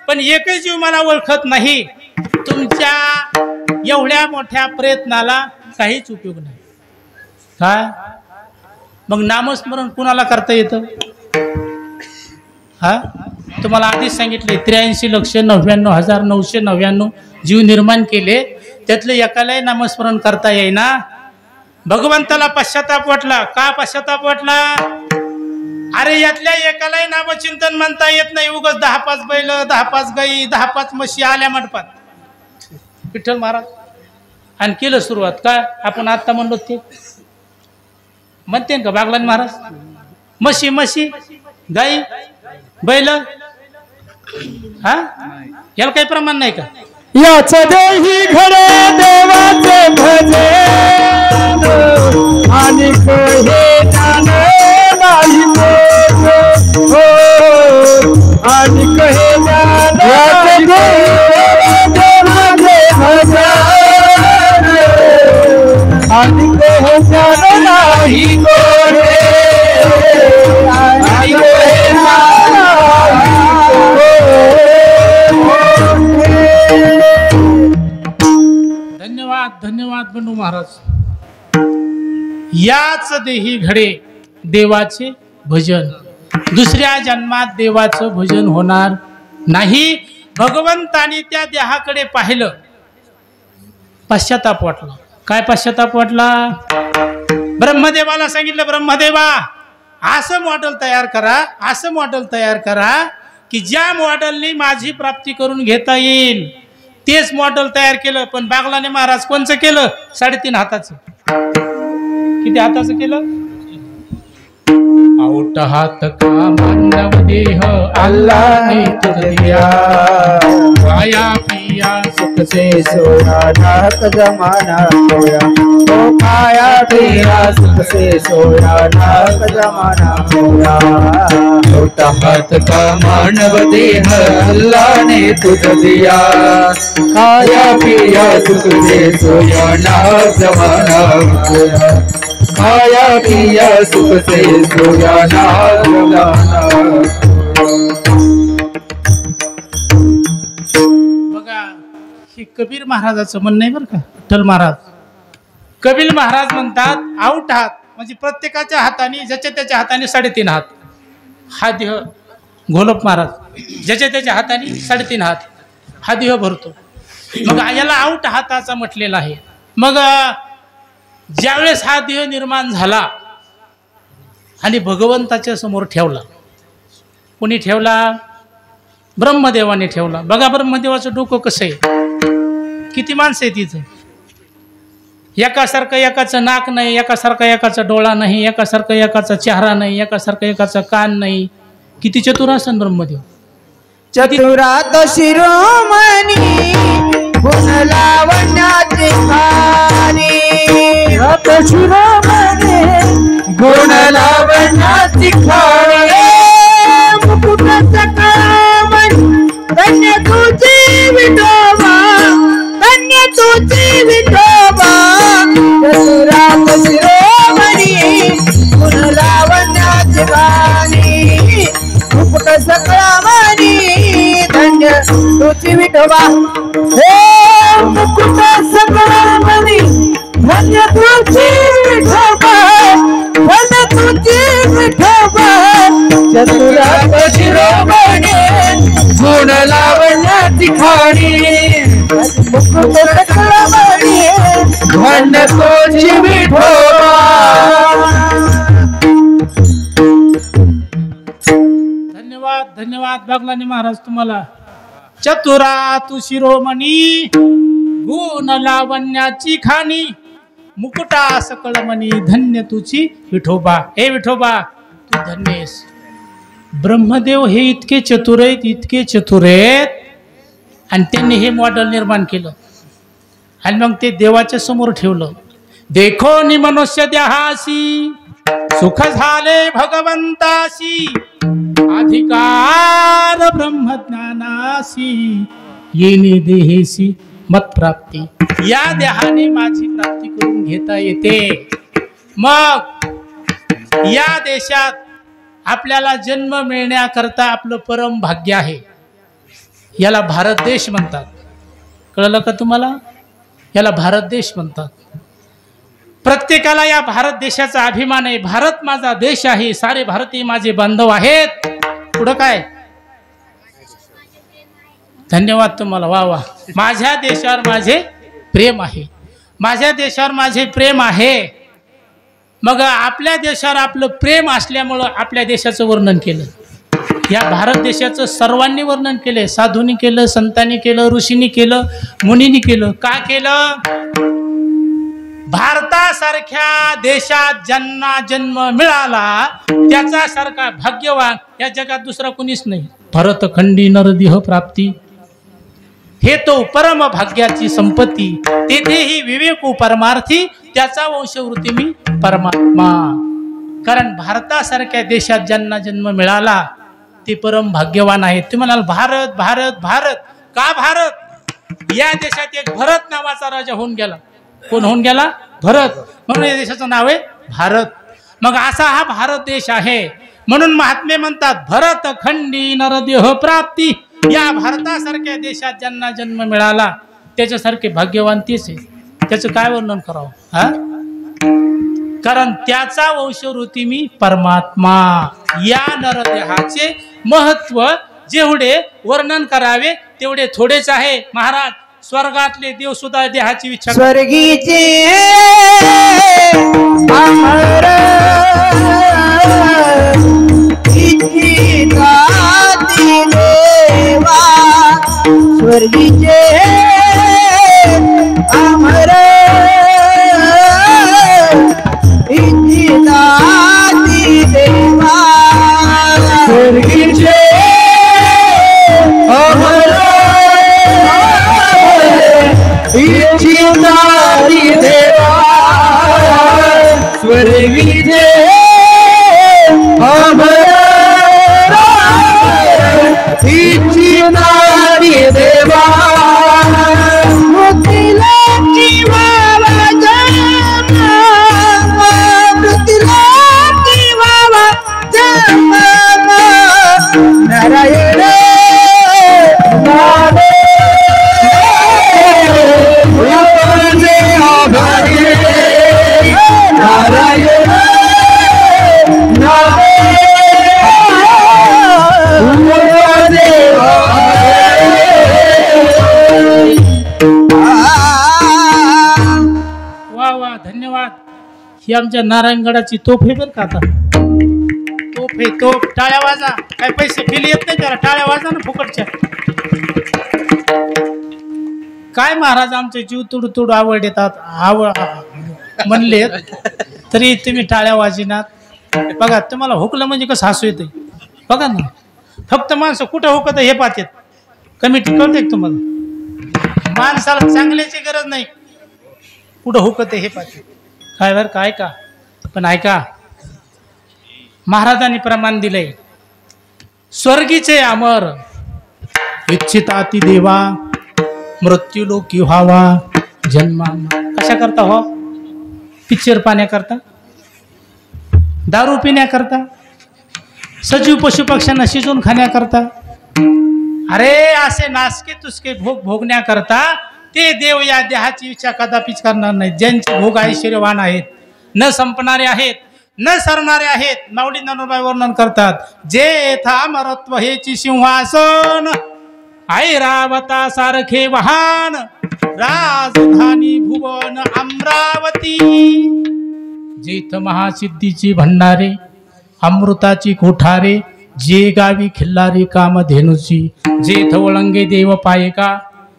पण एकही जीव मला ओळखत नाही तुमच्या एवढ्या मोठ्या प्रयत्नाला काहीच उपयोग नाही काय मग नामस्मरण कुणाला करता येतं हा तुम्हाला आधीच सांगितले 83,99,999 जीव निर्माण केले त्यातले एकालाही नामस्मरण करता येईना भगवंताला पश्चाताप वाटला का पश्चाताप वाटला अरे यातल्या एकालाही नामचिंतन म्हणता येत नाही उगाच 10-5 बैल 10-5 गाई 10-5 म्हशी आल्या मंडपात विठ्ठल महाराज आणि केलं सुरुवात काय आपण आता म्हणलो ते म्हणते का बागलान महाराज म्हशी म्हशी गाई बैल हा याला काही प्रमाण नाही का याच देही घडे देवाचे भजे आणि हे ज्ञान नाही हो आणि हे ज्ञान देवाचे भजे आणि हे ज्ञान नाही धन्यवाद धन्यवाद बंडू महाराज याच देही घडे देवाचे भजन दुसऱ्या जन्मात देवाचं भजन होणार नाही भगवंताने त्या देहाकडे पाहिलं पश्चाताप वाटला काय पश्चाताप वाटला ब्रह्मदेवाला सांगितलं ब्रह्मदेवा असं मॉडेल तयार करा की ज्या मॉडेलनी माझी प्राप्ती करून घेता येईल तेच मॉडेल तयार केलं पण बागलाने महाराज कोणचं केलं 3.5 हाताचं किती हाताचं केलं आउट हात का मानव देह अल्लाहने तुझ दिया खाया पिया सुख से सोया नाक जमाना खोया तो खाया पिया सुख से सोया नाक जमाना खोया छोटा हाथ का मानव देह अल्लाह ने तुझ दिया खाया पिया सुख से सोया नाक जमाना खोया खाया पिया सुख से सोया नाक जमाना बघा हे कबीर महाराजाचं म्हणणं आहे बरं का विठ्ठल महाराज कबीर महाराज म्हणतात आउट हात म्हणजे प्रत्येकाच्या हाताने ज्याच्या त्याच्या हाताने 3.5 हात हा देह घोलप महाराज ज्याच्या त्याच्या हाताने 3.5 हात हा देह भरतो. मग याला आऊट हाताचा म्हटलेला आहे. मग ज्यावेळेस हा देह निर्माण झाला आणि भगवंताच्या समोर ठेवला. कोणी ठेवला? ब्रह्मदेवाने ठेवला. बघा ब्रह्मदेवाचं डोकं कसं आहे, किती माणसं आहे तिथं. एकासारखं एकाचं नाक नाही, एकासारखा एकाचा डोळा नाही, एकासारखा एकाचा चेहरा नाही, एकासारखा एकाचा कान नाही. किती चतुर असन ब्रह्मदेव. चतुरात शिरोमणी गुण लावण्याची खाणी. शिरोमणी गुण लावण्याची खाणी. मुकुट सकामणी धन्य तुझी विठोबा, धन्य तुझी विठोबा. चतुरात शिरोमणी गुण लावण्याची खाणी. मुकुट सकामणी धन्य तुझी विठोबा. हे मुकुट सकामणी धन्य तुझी विठोबा, धन्य तुझी विठोबा. चतुरात शिरोमणी गुण लावण्याची खाणी. मुकुट सकामणी धन्य तुझी विठोबा. धन्यवाद धन्यवाद बागलानी महाराज तुम्हाला. चतुरा तू शिरोमणी गुण लावण्याची खाणी. मुकुटा सकळमणी धन्य तुझी विठोबा. हे विठोबा तू धन्यस. ब्रह्मदेव हे इतके चतुर आहेत, इतके चतुर आहेत, आणि त्यांनी हे मॉडेल निर्माण केलं आणि मग ते देवाच्या समोर ठेवलं. देखो नि मनुष्य देहासी सुख झाले भगवंतासी. अधिकार ब्रह्मज्ञानासी येणे देहेसी मत प्राप्ती. या देहाने माझी प्राप्ती करून घेता येते. मग या देशात आपल्याला जन्म मिळण्याकरता आपलं परम भाग्य आहे. याला भारत देश म्हणतात. कळलं का तुम्हाला? याला भारत देश म्हणतात. प्रत्येकाला या भारत देशाचा अभिमान आहे. भारत माझा देश आहे, सारे भारतीय माझे बांधव आहेत. पुढं काय? धन्यवाद तुम्हाला. वा वा. माझ्या देशावर माझे प्रेम आहे, माझ्या देशावर माझे प्रेम आहे. मग आपल्या देशावर आपलं प्रेम असल्यामुळं आपल्या देशाचं वर्णन केलं. या भारत देशाचं सर्वांनी वर्णन केले. साधूंनी केलं, संतांनी केलं, ऋषींनी केलं, मुनींनी केलं. का केलं? भारतासारख्या देशात ज्यांना जन्म मिळाला त्याच्यासारखा भाग्यवान या जगात दुसरा कोणीच नाही. भरतखंडी नरदेह प्राप्ती हे तो परम भाग्याची संपत्ती. तेथेही विवेकू परमार्थी त्याचा वंशवृत्ती मी परमात्मा. कारण भारतासारख्या देशात ज्यांना जन्म मिळाला ते परम भाग्यवान आहेत. तुम्ही म्हणाल भारत भारत भारत का भारत? या देशात एक भरत नावाचा राजा होऊन गेला. कोण होऊन गेला? भरत. म्हणून या देशाचं नाव आहे भारत. मग असा हा भारत देश आहे. म्हणून महात्मे म्हणतात भरतखंडी नरदेह प्राप्ती. या भारतासारख्या देशात ज्यांना जन्म मिळाला त्याच्यासारखे भाग्यवान तेच आहे. त्याचं काय वर्णन करावं हा? कारण त्याचा वंशवृत्ती मी परमात्मा. या नरदेहाचे महत्व जेवढे वर्णन करावे तेवढे थोडेच आहे. महाराज स्वर्गातले देव सुद्धा देहाची इच्छा. स्वर्गीचे अमर इच्छिता देवा. स्वर्गीचे अमर इच्छिता देवा. स्वर्गीचे अमर इच्छिता देवा. स्वर्गीचे ही आमच्या नारायणगडाची तोफ आहे बरं का आता. तोफ आहे तोफ. टाळ्या वाजा. काय पैसे बिल येत नाही त्याला. टाळ्या वाजा ना फुकटच्या. काय महाराज आमचे जीव तुडू तुडू आवड येतात म्हणले तरी तुम्ही टाळ्या वाजिनात. बघा तुम्हाला हुकलं म्हणजे कसं हसू येते बघा ना. फक्त माणसं कुठं हुकत हे पाहतात. कमिटी कळते तुम्हाला. माणसाला चांगल्याची गरज नाही. कुठं हुकत हे पाहते. काय बरं का ऐका. पण ऐका महाराजांनी प्रमाण दिलंय. स्वर्गीचे अमर इच्छिताती देवा मृत्यू लोकी व्हावा जन्मा. कशा करता हो. पिक्चर पाहण्याकरता, दारू पिण्याकरता, सजीव पशु पक्ष्यांना शिजवून खाण्याकरता. अरे असे नासके तुसके भोग भोगण्याकरता ते देव या देहाची इच्छा कदापिच करणार नाही. ज्यांचे भोग ऐश्वर्यवान आहेत, न संपणारे आहेत, न सरणारे आहेत. माऊली ननुबाई वर्णन करतात. जे था अमरत्व हेची सिंहासन ऐरावता सारखे वाहन राजधानी भुवन अमरावती. जेथ महासिद्धीची भंडारे अमृताची कोठारे जे गावी खिल्लारी कामधेनुची. जेथ वळंगे देव पायका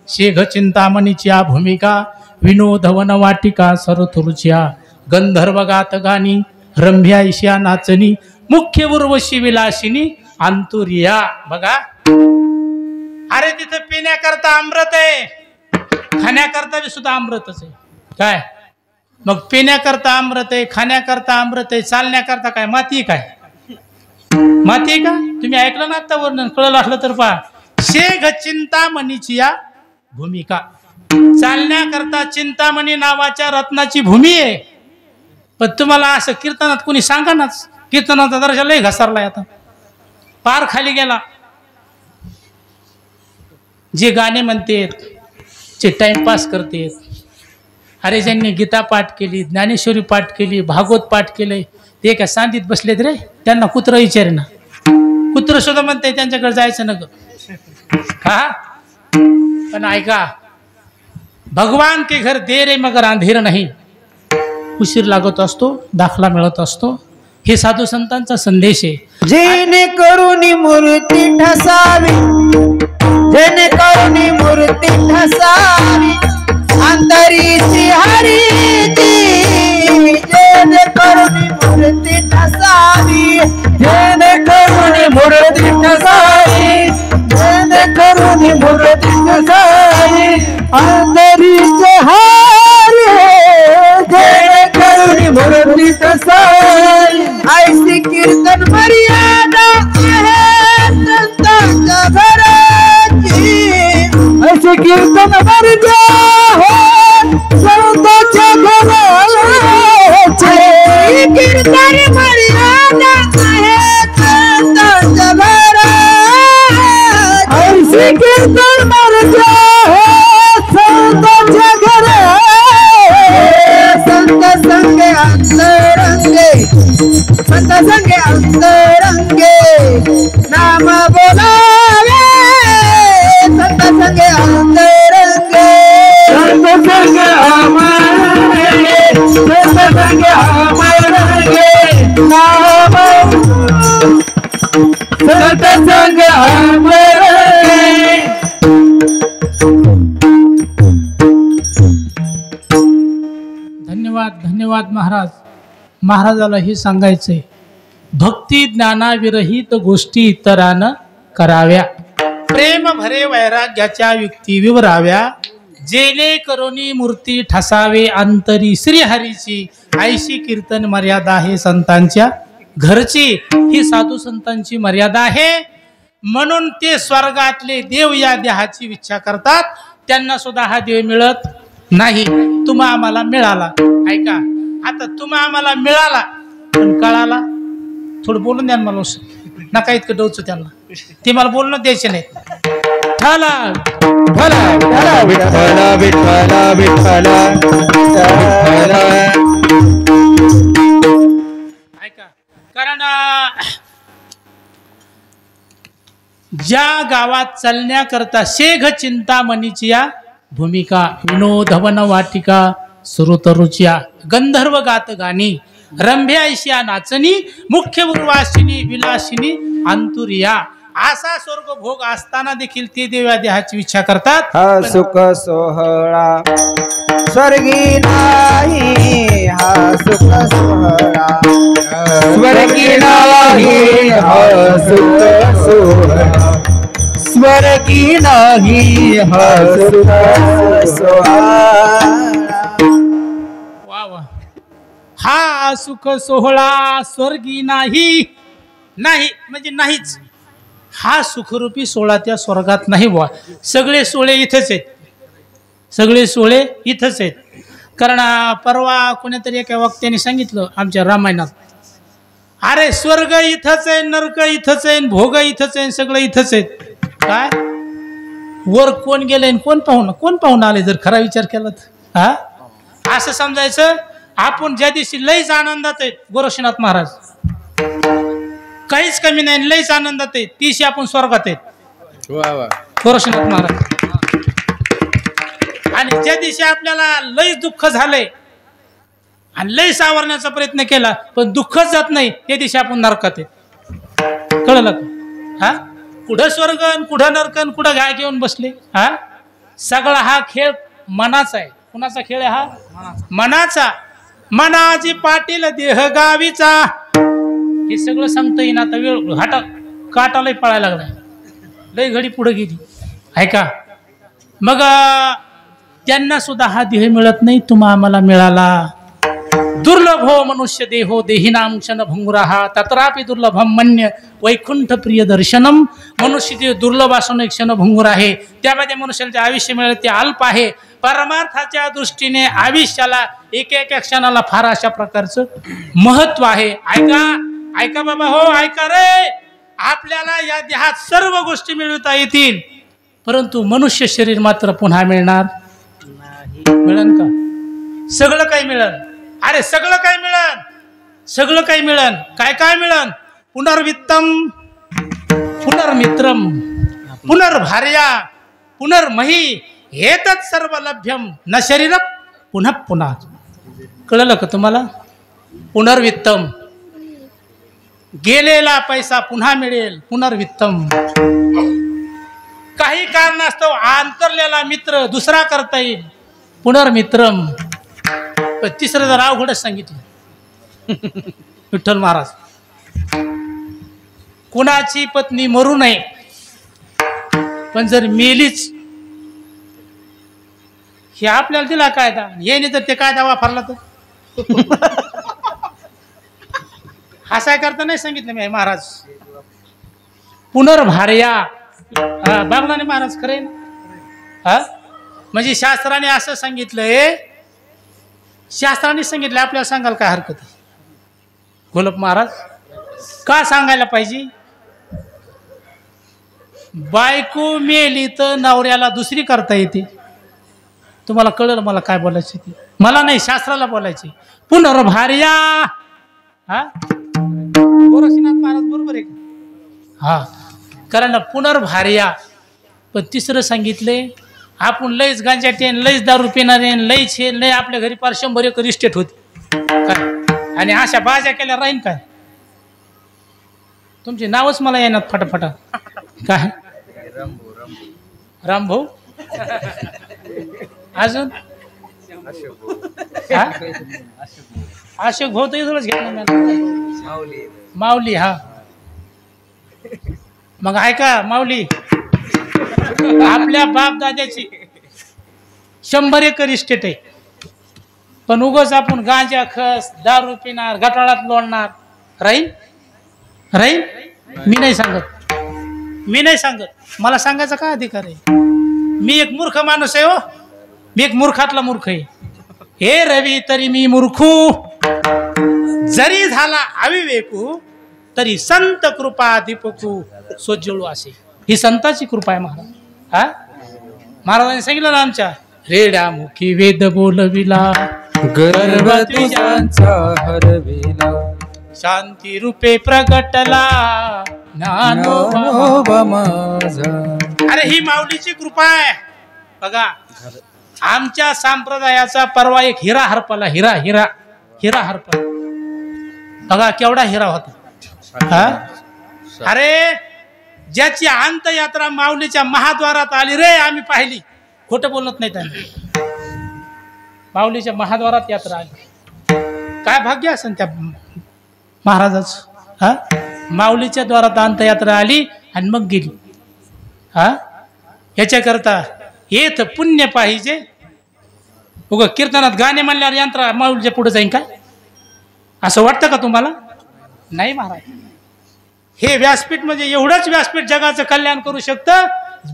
शेघ चिंतामणीच्या भूमिका. विनोदवन वाटिका सरथुरच्या गंधर्व गात गाणी रंभ्या ईशा नाचणी. मुख्य उर्वशी विलासिनी अंतुरिया. बघा अरे तिथे पिण्याकरता अमृत आहे, खाण्याकरता बी सुद्धा अमृतच आहे. काय मग पिण्याकरता अमृत आहे, खाण्याकरता अमृत आहे, चालण्याकरता काय माती काय माती आहे का. तुम्ही ऐकलं ना आता वर्णन. कळलं असलं तर पहा. शेघ चिंतामणीची या भूमिका. चालण्याकरता चिंतामणी नावाच्या रत्नाची भूमी आहे. पण तुम्हाला असं कीर्तनात कोणी सांगा नाच. कीर्तनाचा दर्जा लय घसरलाय आता, पार खाली गेला. जे गाणे म्हणतात, जे टाइमपास करतात. अरे ज्यांनी गीता पाठ केली, ज्ञानेश्वरी पाठ केली, भागवत पाठ केले, ते एका सांदीत बसलेत रे. त्यांना कुत्र विचारे ना. कुत्र सुद्धा म्हणते त्यांच्याकडे जायचं नग. हा पण ऐका भगवान के घर देर आहे मगर अंधेर नाही. उशीर लागत असतो, दाखला मिळत असतो. हे साधू संतांचा संदेश आहे. जेने करुणी मूर्ती ठसावी, जेने करुणी मूर्ती ठसावी अंतरीची हरीची. जेने करुणी मूर्ती ठसावी, जेने करुणी मूर्ती ठसावी, जेने करुणी मूर्ती ठसावी अंतरीची हरी. जेने करुणी मूर्ती ठसावी. ऐसी कीर्तन मर्यादा आहे संतांच्या घराची. ऐसी कीर्तन मर्यादा आहे संतांच्या घराची. कीर्तन मर्यादा आहे संतांच्या घराची. ऐसी कीर्तन मर्यादा आहे संतांच्या घराची. संत संगे अंतरंगे, संत संगे अंतरंगे नाम बोलावे. संत संगे अंतरंगे, संत संगे अमरंगे, संत संगे अमरंगे नाम. संत संगे अमरंगे. धन्यवाद धन्यवाद महाराज. महाराजाला हे सांगायचंय भक्ती ज्ञानाविरहित गोष्टी इतरानं कराव्या. प्रेम भरे वैराग्याच्या युक्ती विवराव्या. जेणे करोनी मूर्ती ठसावे अंतरी श्रीहरीची. ऐशी कीर्तन मर्यादा आहे संतांच्या घरची. ही साधू संतांची मर्यादा आहे. म्हणून ते स्वर्गातले देव या देहाची इच्छा करतात. त्यांना सुद्धा हा देव मिळत नाही. तुम्हा आम्हाला मिळाला. ऐका आता तुम्हा आम्हाला मिळाला पण कळाला. थोडं बोलून द्या मला. नका इतकं डोचू त्यांना. ते मला बोलणं द्यायचे नाही. ठाला भला भला विठ्ठला विठ्ठला विठ्ठला विठ्ठला. ऐका कारण ज्या गावात चालण्याकरता शेघ चिंतामणीची या भूमिका. विनोदवन वाटिका सुरुतरुच्या गंधर्व गात गाणी रंभ्याशिया नाचणी मुख्य उर्वासिनी विलासिनी अंतुरिया असा स्वर्ग भोग असताना देखील ते देव्या देहाची इच्छा करतात. हा सुख सोहळा स्वर्गी नाही, हा सुख सोहळा स्वर्गी नाही, हा सुख सोहळा स्वर्गी नाही, हा सुख सोहळा. वा वा. हा सुख सोहळा स्वर्गी नाही, नाही म्हणजे नाहीच. हा सुखरूपी सोहळा त्या स्वर्गात नाही बुवा. सगळे सोहळे इथेच आहेत, सगळे सोहळे इथंच आहेत. कारण परवा कोणीतरी एका वक्त्याने सांगितलं आमच्या रामायणात, अरे स्वर्ग इथंच आहे, नरक इथंच आहे, भोग इथंच आहे, सगळं इथंच आहेत. काय वर कोण गेले कोण पाहून आले जर खरा विचार केला तर हा असं समजायचं. आपण ज्या दिवशी लईच आनंदात आहेत गोरक्षनाथ महाराज, काहीच कमी नाही, लईच आनंदात आहेत, दिवशी आपण स्वर्गात आहेत गोरक्षनाथ महाराज. आणि ज्या दिवशी आपल्याला लईच दुःख झालंय आणि लई सावरण्याचा प्रयत्न केला पण दुःखच जात नाही, त्या दिवशी आपण नरकात आहेत. कळलं का? हा कुठं स्वर्गन कुठं नरकन कुठं गाय घेऊन बसले. हा सगळा हा खेळ मनाचा आहे. कुणाचा खेळ आहे हा? मनाचा. मनाची पाटील देह गावीचा. हे सगळं सांगता येईन. आता वेळ हाटा काटालाही पळायला लागलाय, लई घडी पुढे गेली आहे का. मग त्यांना सुद्धा हा देह मिळत नाही, तुम्हा आम्हाला मिळाला. दुर्लभ हो मनुष्य देहो देहिनाम क्षण भंगुराहा तत्रापि दुर्लभम मन्य वैकुंठ प्रिय दर्शनम. मनुष्य देह दुर्लभ असून एक क्षण भंगुर आहे, त्यामध्ये मनुष्याला जे आयुष्य मिळेल ते अल्प आहे. परमार्थाच्या दृष्टीने आयुष्याला एक एक क्षणाला फार अशा प्रकारचं महत्व आहे. ऐका ऐका बाबा हो, ऐका रे. आपल्याला या देहात सर्व गोष्टी मिळवता येतील, परंतु मनुष्य शरीर मात्र पुन्हा मिळणार मिळन का? सगळं काही मिळन. अरे सगळं काही मिळन, सगळं काही मिळन. काय काय मिळन? पुनर्वित्तम, पुनर्मित्रम, पुनर्भार्या, पुनर्मही, एतत् सर्व लभ्यम न शरीर पुन्हा पुन्हा. कळलं का तुम्हाला? पुनर्वित्तम, गेलेला पैसा पुन्हा मिळेल. पुनर्वित्तम, काही कारणास्तव अंतरलेला मित्र दुसरा करता येईल. पुनर्मित्रम. तिसरं जर अवघडच सांगितलं विठ्ठल महाराज. कुणाची पत्नी मरू नये, पण जर मेलीच, हे आपल्याला दिला कायदा, येणे तर ते कायदा वापरला तर हसाय करता नाही सांगितलं मी महाराज. पुनर्भार्या. बागलाने महाराज खरे ना. हा म्हणजे शास्त्राने असं सांगितलंय, शास्त्राने सांगितलं, आपल्याला सांगायला काय हरकत आहे? गोलप महाराज का सांगायला पाहिजे? बायको मेली तर नवऱ्याला दुसरी करता येते. तुम्हाला कळलं मला काय बोलायचं ते? मला नाही, शास्त्राला बोलायचे. पुनर्भार्या. हा गोरक्षनाथ महाराज बरोबर आहे का? हा कारण पुनर्भार्या. पण तिसरं सांगितले, आपण लईच गांजा टेन, लईच दारू पिणारे, लईच हे लई, आपल्या घरी पार 100 एकर इस्टेट होती काय, आणि अशा बाजा केल्या राहीन काय? तुमचे नावच मला येणार फटाफटा. काय रामभाऊ, अजून अशोक भाऊ तर इथूनच घेतला. माऊली. हा मग ऐका माऊली, आपल्या बाप दादाची 100 एकर इस्टेट आहे, पण उगाच आपण गांजा खस दारू पिणार, गटाळात लोळणार, राहील राहील? मी नाही सांगत, मी नाही सांगत. मला सांगायचा काय अधिकार आहे? मी एक मूर्ख माणूस आहे हो, मी एक मूर्खातला मूर्ख आहे. हे रवी तरी मी मूर्खू, जरी झाला अविवेकू, तरी संत कृपा दीपकू सोज्वळू असे. ही संताची कृपा आहे महाराज. हा महाराजांनी सांगितलं ना आमच्या, रेड्या मुखी वेद बोलविला, गर्भ तुझ्यांचा हरविला, शांती रूपे प्रगटला ज्ञानोबा माझा. अरे ही माऊलीची कृपा आहे बघा. आमच्या संप्रदायाचा परवा एक हिरा हरपला. हिरा हिरा हिरा हरपला. बघा केवढा हिरा होता. हा अरे ज्याची अंतयात्रा माऊलीच्या महाद्वारात आली रे, आम्ही पाहिली, खोटं बोलत नाही त्यांनी. माऊलीच्या महाद्वारात यात्रा आली. काय भाग्य असेल त्या महाराजाचं. हा माऊलीच्या द्वारात अंतयात्रा आली आणि मग गेली. हा याच्याकरता येत पुण्य पाहिजे. उगा कीर्तनात गाणे म्हणल्यावर यंत्र माऊलीच्या पुढे जाईन काय, असं वाटतं का तुम्हाला? नाही महाराज. हे व्यासपीठ म्हणजे एवढंच व्यासपीठ जगाचं कल्याण करू शकतं.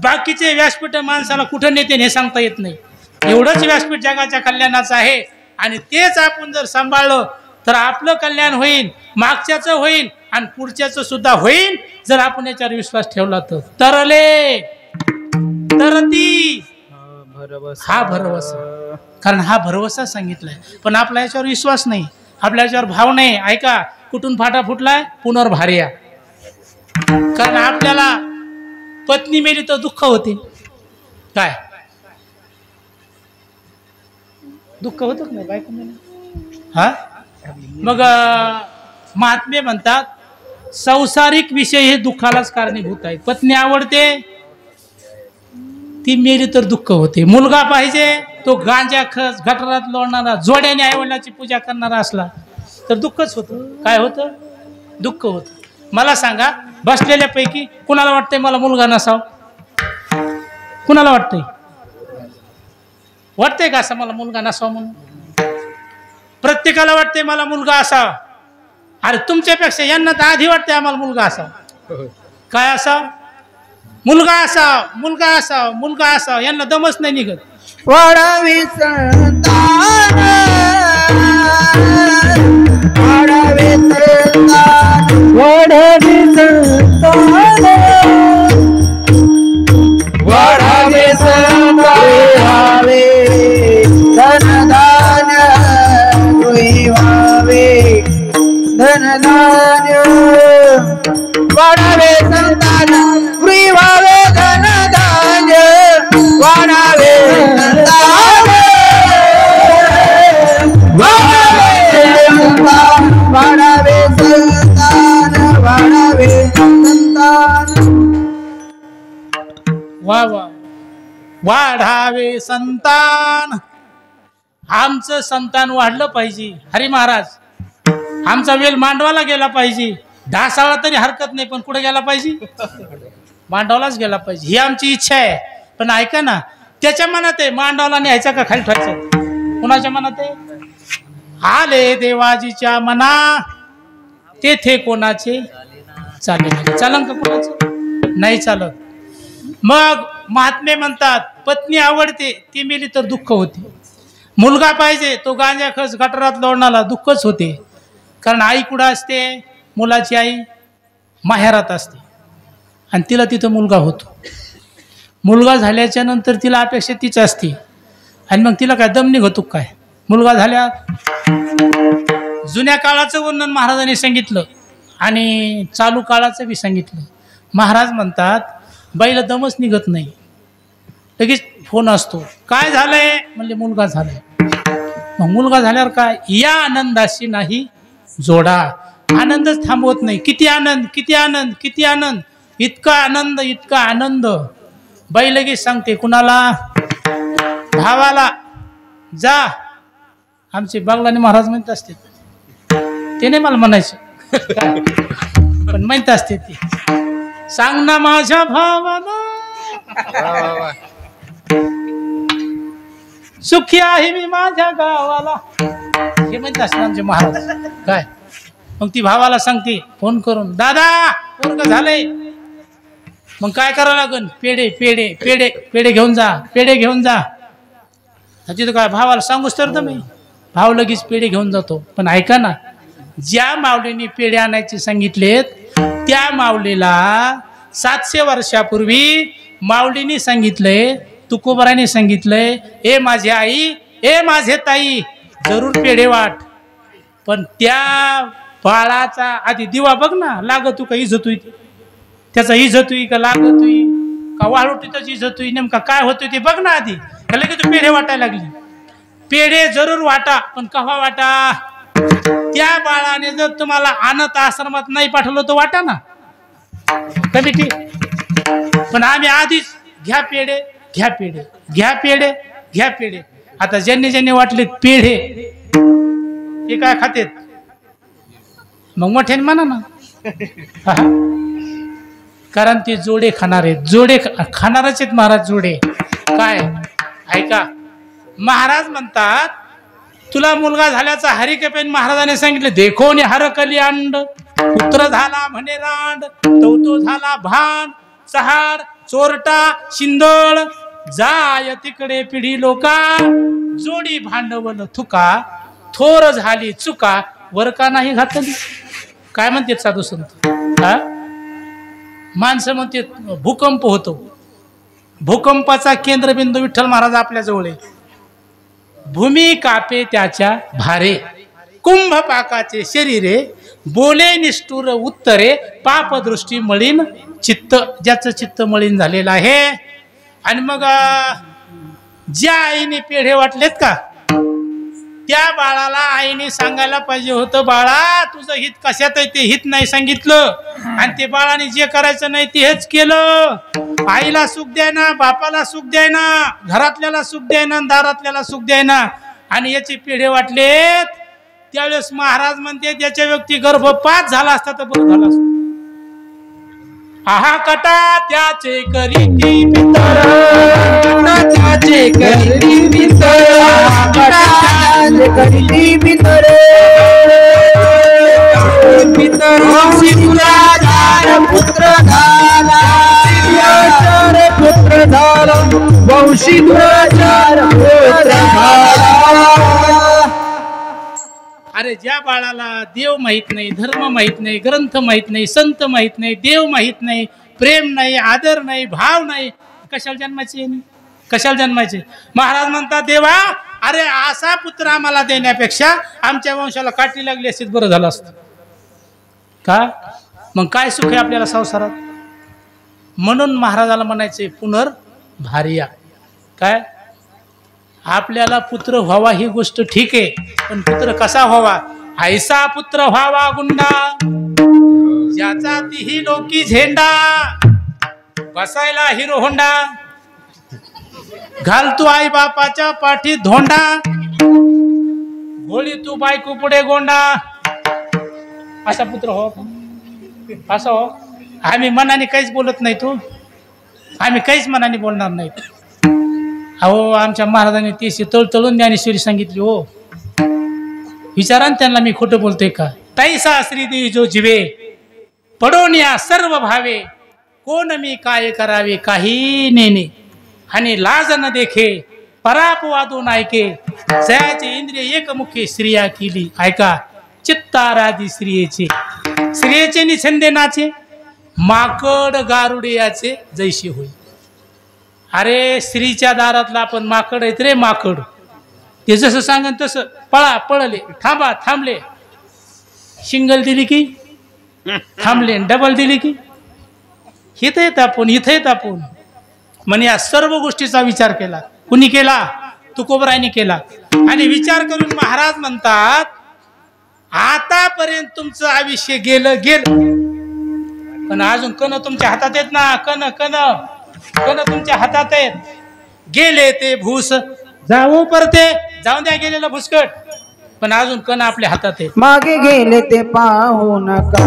बाकीचे व्यासपीठ माणसाला कुठं नेते हे सांगता येत नाही. एवढंच व्यासपीठ जगाच्या कल्याणाचं आहे आणि तेच आपण जर सांभाळलं तर आपलं कल्याण होईल, मागच्याचं होईल आणि पुढच्याचं सुद्धा होईल. जर आपण याच्यावर विश्वास ठेवला तर तरले तरती हा भरवसा. कारण हा भरवसा सांगितलाय, पण आपला याच्यावर विश्वास नाही, आपल्या याच्यावर भाव नाही. ऐका, कुठून फाटा फुटलाय? पुनर्भार्या. कारण आपल्याला पत्नी मेली तर दुःख होते. काय दुःख होतं का नाही बायको मेली? हा मग महात्मे म्हणतात संसारिक विषय हे दुःखालाच कारणीभूत आहे. पत्नी आवडते, ती मेली तर दुःख होते. मुलगा पाहिजे, तो गांजा खस गटारात लोळणारा, जोड्याने आईवडिलाची पूजा करणारा असला तर दुःखच होतं. काय होतं? दुःख होतं. मला सांगा, बसलेल्यापैकी कुणाला वाटतंय मला मुलगा नसावा? कुणाला वाटतंय? वाटतंय का असं मला मुलगा नसावा म्हणून? प्रत्येकाला वाटतंय मला मुलगा असावा. अरे तुमच्यापेक्षा यांना तर आधी वाटतंय आम्हाला मुलगा असावा. काय असावा? मुलगा असावा, मुलगा असावा, मुलगा असावा. यांना दमच नाही निघत. वाढावे संतान, वाढावे संतान, वाढावे संतान, वाढावे संतान, व्हावे धनधान्य, व्हावे धनधान्य, वाढावे संतान, व्हावे धनधान्य, वाढावे संतान, वाढावे संतान, वाढावे संतान. वा वा. वाढावे संतान. आमचं संतान वाढलं पाहिजे. हरी महाराज, आमचा वेल मांडवाला गेला पाहिजे. ढासाळा तरी हरकत नाही, पण कुठे गेला पाहिजे? मांडवालाच गेला पाहिजे. ही आमची इच्छा आहे. पण ऐका ना, त्याच्या मनात आहे मांडवाला न्यायचा का खाली ठेवायचं? कुणाच्या मनात आहे? आले देवाजीच्या मना, तेथे कोणाचे चालेल. चालन का कोणाचं? नाही चालत. मग महात्मे म्हणतात पत्नी आवडते, ती मेली तर दुःख होते. मुलगा पाहिजे, तो गांजा खस गटारात लोळणारा, दुःखच होते. कारण आई कुठं असते? मुलाची आई माहेरात असते आणि तिला तिथं मुलगा होतो. मुलगा झाल्याच्या नंतर तिला अपेक्षा तीच असते आणि मग तिला काय दम निघतो काय? मुलगा झाल्या. जुन्या काळाचं वर्णन महाराजांनी सांगितलं आणि चालू काळाचं बी सांगितलं. महाराज म्हणतात बाईला दमच निघत नाही, लगेच फोन असतो, काय झालंय? म्हणले मुलगा झालाय. मग मुलगा झाल्यावर काय? या आनंदाशी नाही जोडा. आनंदच थांबवत नाही. किती आनंद, किती आनंद, किती आनंद, इतका आनंद, इतका आनंद. बाई लगेच सांगते कुणाला? भावाला. जा. आमचे बागलानी महाराज म्हणत असते, ते नाही मला म्हणायचं पण म्हणत असते ते, सांग ना माझ्या भावाला सुखी आहे मी माझ्या गावाला, हे म्हणत असते आमचे महाराज. काय मग ती भावाला सांगते फोन करून, दादा पोरगं झालंय. मग काय करावं लागेल? पेढे पेढे पेढे पेढे घेऊन जा, पेढे घेऊन जा. तिथं काय भावाला सांगूच तर मी, भाव लगेच पेढे घेऊन जातो. पण ऐका ना, ज्या माऊलीने पेढे आणायचे सांगितलेत त्या माऊलीला 700 वर्षापूर्वी माऊलीने सांगितलंय, तुकोबाराने सांगितलंय, ए माझी आई, ए माझे ताई, जरूर पेढे वाट. पण त्या बाळाचा आधी दिवा बघ ना, लागतोय का इजतोय, त्याचा इजतोय का लागतोय का वाळवटीतच इजतोय, नेमका काय होतोय ते बघ ना आधी. त्याला की तू पेढे वाटायला लागली. पेढे जरूर वाटा, पण कव्हा वाटा? त्या बाळाने जर तुम्हाला अनाथ आश्रमात नाही पाठवलं तर वाटा ना कमिटी. पण आम्ही आधीच घ्या पेढे, घ्या पेढे, घ्या पेढे, घ्या पेढे. आता ज्यांनी ज्यांनी वाटले पेढे ते काय खातेत? मग मोठ्याने म्हणा ना. कारण ते जोडे खाणार आहेत, जोडे खाणारच आहेत महाराज. जोडे काय ऐका, महाराज म्हणतात तुला मुलगा झाल्याचा हरिकपेन महाराजाने सांगितले. देखो नि हरकली अंड, पुत्र झाला म्हणे रांड, तो झाला भांड, चहाड चोरटा शिंदळ, जाय तिकडे पिढी लोका, जोडी भांडवल थुका, थोर झाली चुका, वर का नाही घातली. काय म्हणते साधू संत? माणसं म्हणते भूकंप होतो. भूकंपाचा केंद्रबिंदू विठ्ठल महाराज आपल्या जवळ आहे. भूमी कापे त्याच्या भारे, कुंभ पाकाचे शरीरे, बोले निष्ठुर उत्तरे, पापदृष्टी मळीन चित्त. ज्याचं चित्त मळीन झालेलं आहे. आणि मग ज्या आईने पेढे वाटलेत का त्या बाळाला आईने सांगायला पाहिजे होतं, बाळा तुझं हित कशात आहे ते हित नाही सांगितलं, आणि ते बाळाने जे करायचं नाही ते हेच केलं. आईला सुख द्यायना, बापाला सुख द्यायना, घरातल्याला सुख द्यायना, दारातल्याला सुख द्यायना, आणि याचे पेढे वाटलेत. त्यावेळेस महाराज म्हणते त्याच्या व्यक्ती गर्भपात झाला असता तर बरं झाला असतं. आहा कटा त्याचे करीती पितर, त्याचे करीती पितर, त्याचे करीती पितर, पितर वंशीपुराचार पुत्र झाला, पुत्र झाला, वंशीपुराचार पुत्र झाला. अरे ज्या बाळाला देव माहित नाही, धर्म माहित नाही, ग्रंथ माहित नाही, संत माहित नाही, देव माहित नाही, प्रेम नाही, आदर नाही, भाव नाही, कशाला जन्माचे? कशाला जन्माचे? महाराज म्हणतात देवा अरे असा पुत्र आम्हाला देण्यापेक्षा आमच्या वंशाला काठी लागली असती बरं झालं असतं का? मग काय सुख आहे आपल्याला संसारात? म्हणून महाराजाला म्हणायचे पुनर्भार्या. काय आपल्याला पुत्र व्हावा ही गोष्ट ठीक आहे, पण पुत्र कसा व्हावा? ऐसा पुत्र व्हावा गुंडा, ज्याचा तीही लोकी झेंडा, बसायला हिरो होंडा, घालतो आई बापाच्या पाठीत धोंडा, घोळी तू बायको पुढे गोंडा. असा पुत्र हो, असा हो. आम्ही मनाने काहीच बोलत नाही, तू आम्ही काहीच मनाने बोलणार नाहीत. अहो आमच्या महाराजांनी तेशी तळतळून ज्ञानेश्वरी सांगितली हो. विचारा त्यांना मी खोटं बोलतोय का? तैसा श्रीदेवी जो जीवे, पडोनिया सर्व भावे, कोण मी काय करावे काही नेने, आणि लाज न देखे परापवादून ऐके, जयाचे इंद्रिय एकमुखी स्त्रिया केली. ऐका चित्ताराधी स्त्रियेचे, स्त्रियेचे निछंदे नाचे, माकड गारुडियाचे जैसे होई. अरे स्त्रीच्या दारातला आपण माकड आहेत रे, माकड. ते जसं सांगन तसं पळा पळले, थांबा थांबले, सिंगल दिली की थांबले, डबल दिली की इथं येत आपण, इथं येत आपण. म्हणे या सर्व गोष्टीचा विचार केला. कुणी केला? तुकोबरायने केला. आणि विचार करून महाराज म्हणतात आतापर्यंत तुमचं आयुष्य गेलं गेलं, पण अजून कण तुमच्या हातात येत ना. कण कण कण तुमच्या हातात आहेत. गेले ते भूस जाऊ परते, जाऊन द्या गेलेलं भुसकट, पण अजून कण आपल्या हातात आहेत. मागे गेले ते पाहू नका,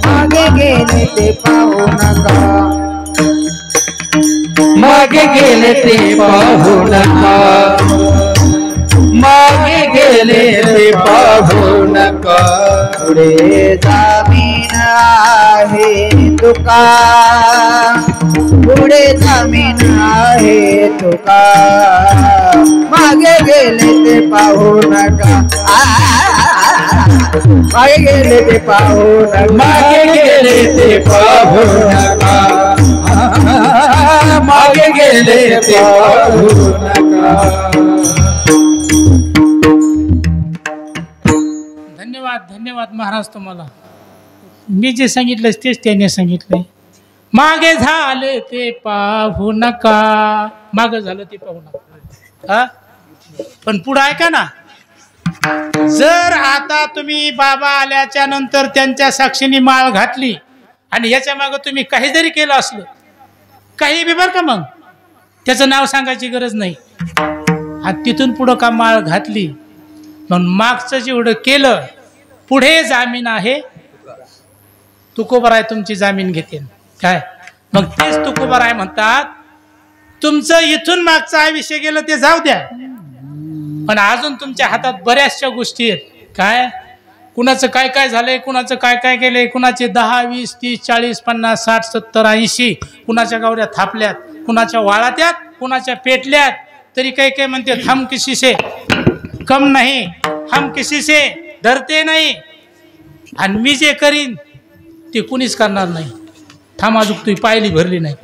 मागे गेले ते पाहू नका, मागे गेले ते पाहू नका, मागे गेले ते पाहू नका. पुढे जमीन आहे तुका, पुढे जमीन आहे तुका, मागे गेले ते पाहू नका, मागे गेले ते पाहू नका, मागे गेले ते पाहू नका, मागे गेले ते पाहू नका. धन्यवाद धन्यवाद महाराज तुम्हाला. मी जे सांगितलं तेच त्याने सांगितलंय. मागे झाले ते पाहू नका, माग झालं ते पाहुणा हा. पण पुढं ऐका ना, जर आता तुम्ही बाबा आल्याच्या नंतर त्यांच्या साक्षीने माळ घातली आणि याच्या मागं तुम्ही काही जरी केलं असलं काही बी बरं का, मग त्याचं नाव सांगायची गरज नाही. आणि तिथून पुढं का माळ घातली मग मागचं जेवढं केलं पुढे जामीन आहे, तुकोबराय तुमची जामीन घेते काय. मग तेच तुकोबराय म्हणतात, तुमचं इथून मागचं आयुष्य गेलं ते जाऊ द्या, पण अजून तुमच्या हातात बऱ्याचशा गोष्टी आहेत. काय कुणाचं काय काय झालंय, कुणाचं काय काय केलंय, कुणाचे 10, 20, 30, 40, 50, 60, 70, 80, कुणाच्या गावऱ्या थापल्यात, कुणाच्या वाळात्यात, कुणाच्या पेटल्यात. तरी काही काही म्हणते हम किसी से कम नाही, हम किसी से डरते नाही, आणि मी जे करीन ते कुणीच करणार नाही. थांब अजून तुझी पायली भरली नाही,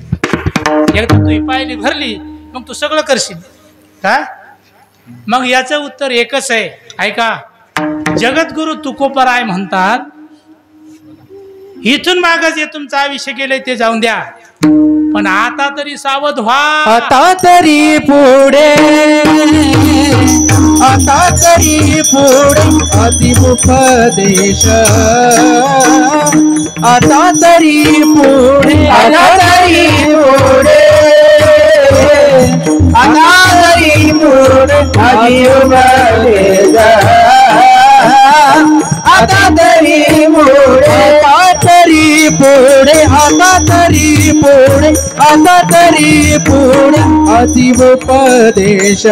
एकदा तुझी पायली भरली मग तू सगळं करशील का. मग याचं उत्तर एकच आहे, ऐका. जगद्गुरु तुकोबराय म्हणतात, इथून मागं जे तुमचं आयुष्य गेलंय ते जाऊन द्या, पण आता तरी सावध व्हा. आता तरी पुढे, आता तरी पुढे अतिमुपदेश, आता तरी पुढे, आता तरी पुढे, आता तरी पुढे अतिमुपदेश, आता तरी पुढे, आता तरी पुढे, आता तरी पुढे, आता तरी पुढे अतिमुपदेश,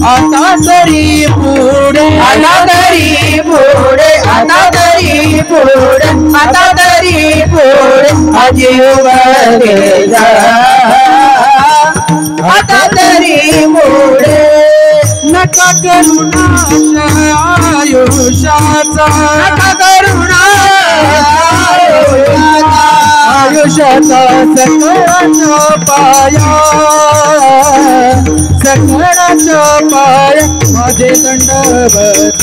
आता तरी पुढे, आता तरी पुढे, आता तरी पुढे, आता तरी पुढे अतिमुपदेश, आता तरी पुढे. नका करुणाश आयुष्याचा, नका करुणाश आयुष्याचा, सकळाच्या पाया, सकळाच्या पाया माझे दंडवत,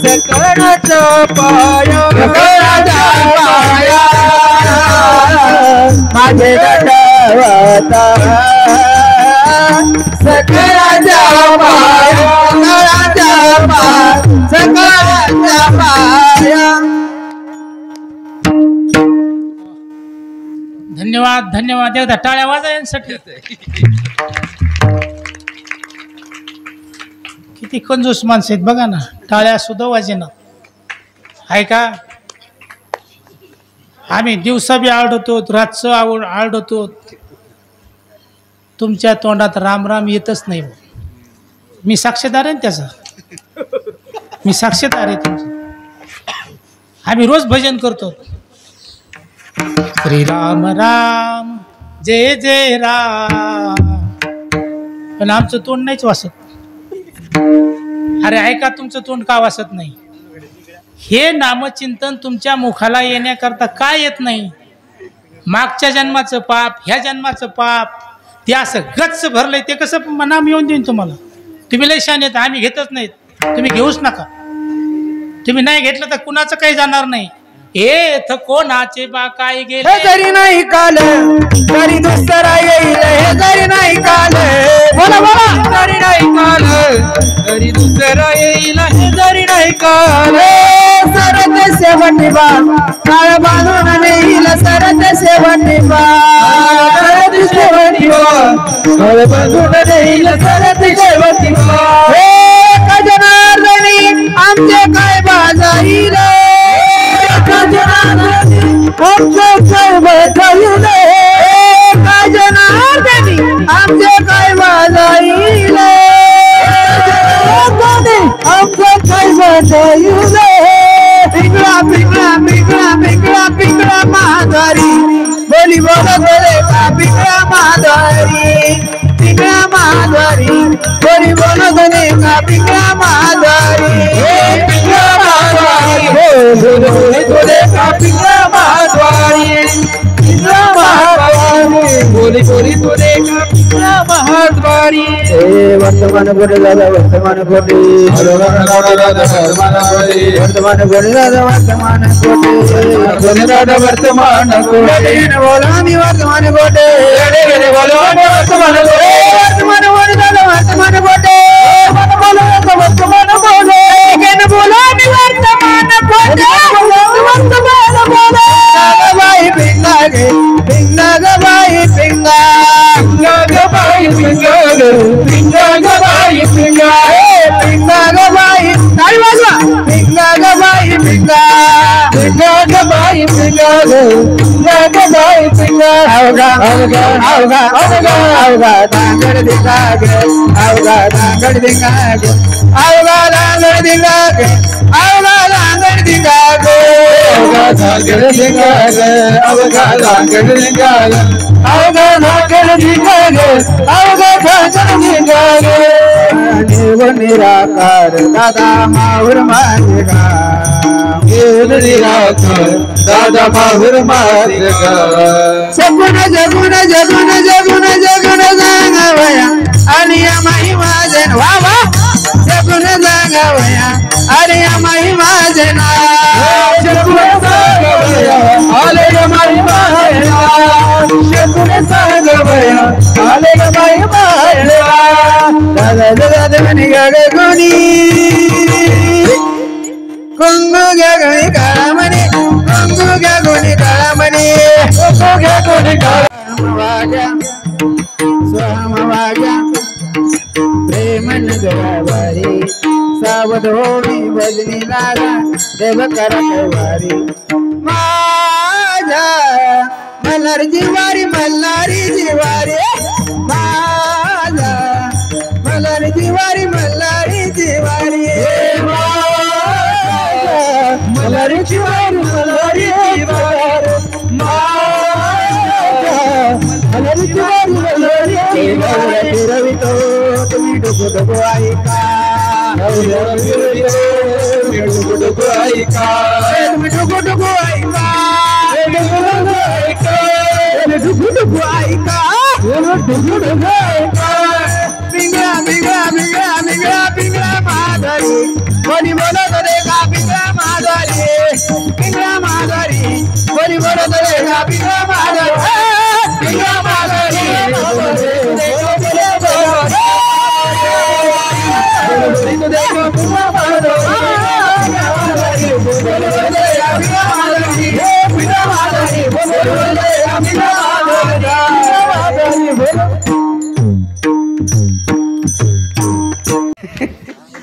सकळाच्या पाया, सकळाच्या पाया माझे दंडवत, सकळाच्या पाया, सकळाच्या पाया, सकळाच्या पाया. धन्यवाद धन्यवाद. एकदा टाळ्या वाजा यांसाठी. किती कंजूस माणसं आहेत बघा ना, टाळ्या सुद्धा वाजेना. ऐका, आम्ही दिवसा बी आरडतो, रातचं आरडतो, तुमच्या तोंडात राम राम येतच नाही. मी साक्षीदार आहे त्याचा, मी साक्षीदार आहे तुमचं. आम्ही रोज भजन करतो, श्री राम राम जय जय राम, पण आमचं तोंड नाहीच वासत. अरे ऐका, तुमचं तोंड का वासत नाही? हे नामचिंतन तुमच्या मुखाला येण्याकरता काय येत नाही? मागच्या जन्माचं पाप, ह्या जन्माचं पाप, ते असं गच्च भरलंय, ते कसं नाम येऊन देईन तुम्हाला? तुम्ही लय शान येत, आम्ही घेतच नाहीत, तुम्ही घेऊच नका. तुम्ही नाही घेतलं तर कुणाचं काही जाणार नाही. हेथ कोणाचे बा काय गेले, हे जरी नाही काल तरी दुसरा येईल, हे जरी नाही काल, बोला बोला, जरी नाही काल तरी दुसरा येईल, हे जरी नाही काल. सरत शेवटी बा काळ बांधून नेईल, सरत शेवटी बा, सरत शेवटी बा काळ बांधून नेईल, सरत शेवटी बा. हे गजनार्दनी आमचे काय बाजाईल, आमचे काय वाजाईल, आमचं काय वाजाईल. पिंगळा पिंगळा पिंगळा पिंगळा पिंगळा महादारी, बोली बोला बोले का पिंगळा महादारी, पिंगळा महादारी, बोली बोला बोले का पिंगळा महादारी, पिंगळा महादारी, बोले बोले का पिंगळा महादारी, पिंगळा महादारी, बोली बोली बोले का हात बारी वर्तमान कोटी दादा वर्तमान कोटी वर्तमान कोटी दादा वर्तमान कोटी दादा वर्तमान कोटी बोला मी वर्तमान कोटी बोलो वर्तमान कोटी वर्तमान कोटी दादा वर्तमान कोटी बोलो वर्तमान बोलो बोला मी वर्तमान कोटी वर्तमान बोलो बाई पिंगा गे पिंगा ग बाई पिंगा गबाई पिंगा गबाई पिंगा पिंगा गबाई ताली वाजवा पिंगा गबाई पिंगा गबाई पिंगा गबाई पिंगा आवगा आवगा आवगा आवगा आवगा दांगड दिंगा गे आवगा दांगड दिंगा गे आवगा दांगड दिंगा गे आवगा दांगड दिंगा गे आवगा दांगड दिंगा गे आवगा दांगड दिंगा गे आवगा दांगड दिंगा गे आवगा दांगड दिंगा गे देव निराकार दादा माहुर मार्गा देव निराकार दादा माहुर मार्गा सगुण जगुण जगुण जगुण जगुण सांगावया आणि आम्ही माझे वा वा जगुण सांगावया आणि आम्ही माझे ना जगुण सांगावया आले आम्ही माझे जगुण सांगावया आले आम्ही माझे दादा दादा देवनी गागे गुणी कुंगू गगनी काळामणी कुंगू गगनी काळामणी कुंगू गगनी काळामवाग्या स्वहमवाग्या प्रेमन गवारी सावध होणी भजनी लागा देव करवारी माझा मल्हार जिवारी मल्हारी जिवारी माझा मल्हारी जिवारी मल्हारी जिवारी मल्हारी जिवारी मल्हारी जिवारी मल्हारी जिवारी मल्हारी जिवारी रवी तो तुम्ही डोको डोको ऐका डोको डोको ऐका तुम्ही डोको डोको ऐका डोको डोको ऐका डोको डोको ऐका पिंगळा पिंगळा पिंगळा पिंगळा पिंगळा माधरी कोणी बोलत रे का पिंगळा माधरी पिंगळा माधरी कोणी बोलत रे का पिंगळा माधरी पिंगळा माधरी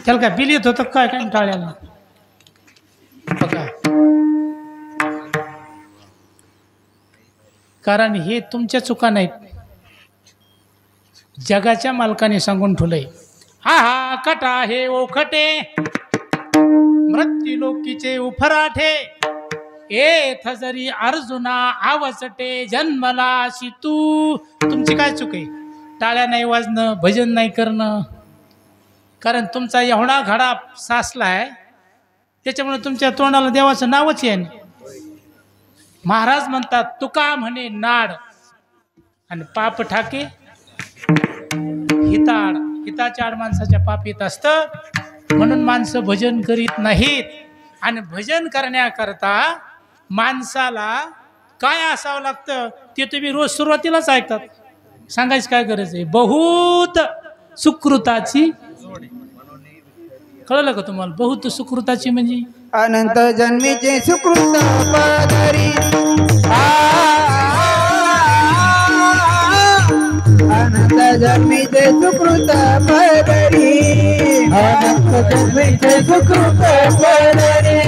चल काय बिल येत होतं काय काय टाळ्याला बघा कारण हे तुमच्या चुका नाहीत जगाच्या मालकाने सांगून ठेवलंय हा हा कटा हे ओखटे मृत्यू लोकीचे उफराठे ए थजरी अर्जुना आवसटे जन्मला तू तुमची काय चूक आहे टाळ्या नाही वाजणं भजन नाही करणं कारण तुमचा एवढा घडा साचला आहे त्याच्यामुळे तुमच्या तोंडाला देवाचं नावच आहे महाराज म्हणतात तुका म्हणे नाड आणि पाप ठाके हिताड हिताच्या आड माणसाच्या पाप येत असतं म्हणून माणसं भजन करीत नाहीत आणि भजन करण्याकरता माणसाला काय असावं लागतं ते तुम्ही रोज सुरुवातीलाच ऐकतात सांगायची काय गरज आहे बहुत सुकृताची कळलं का तुम्हाला बहुत सुकृताची म्हणजे अनंत जन्मीचे सुकृत पदरी अनंत जन्मीचे सुकृत पदरी अनंत जन्मीचे सुकृत पदरी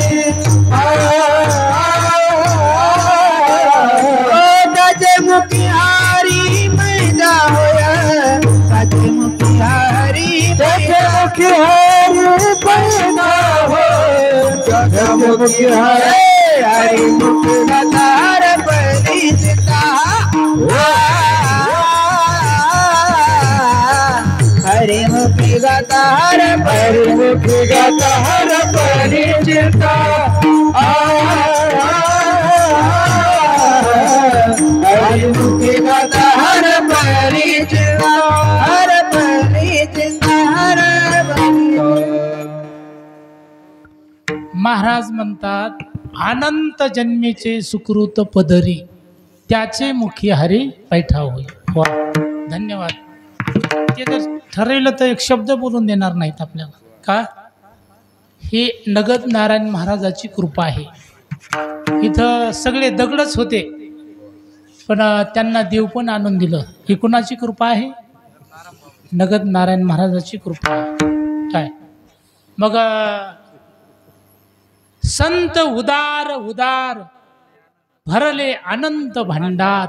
त्याचे मुखी हारी मैदा होया त्याचे मुखी हारी त्याचे मुखी हारी पैदा हो त्याचे मुखी हारी मुखी नतार परिचिता हरि मुखी गतार परिमुखी गतार परिचिता हरि मुखी गतार परिचिता महाराज म्हणतात अनंत जन्मीचे सुकृत पदरी त्याचे मुखी हरी पैठा होई. वा, धन्यवाद. ते जर ठरवलं तर एक शब्द बोलून देणार नाहीत आपल्याला. का? ही नगद नारायण महाराजाची कृपा आहे. इथं सगळे दगडच होते पण त्यांना देव पण आणून दिलं. ही कुणाची कृपा आहे? नगद नारायण महाराजाची कृपा आहे. काय मग संत उदार उदार भरले अनंत भंडार.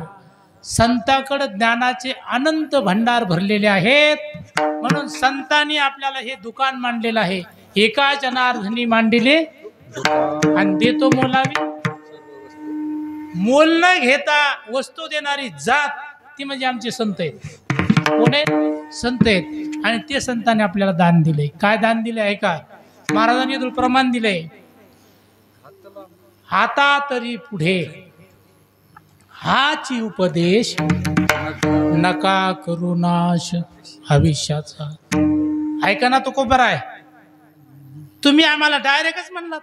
संताकडे ज्ञानाचे अनंत भंडार भरलेले आहेत. म्हणून संतांनी आपल्याला हे दुकान मांडलेलं आहे. एका जनार्दनी मांडले आणि देतो मोलावी. मोल न घेता वस्तू देणारी जात ती म्हणजे आमचे संत आहेत. कोण आहेत? संत आहेत. आणि ते संतांनी आपल्याला दान दिले. काय दान दिले आहे का? महाराजांनी तुला प्रमाण दिले. आता तरी पुढे हाची उपदेश नका करू नाश भविष्याचा. ऐका ना, तो कोबर आहे. तुम्ही आम्हाला डायरेक्टच म्हणलात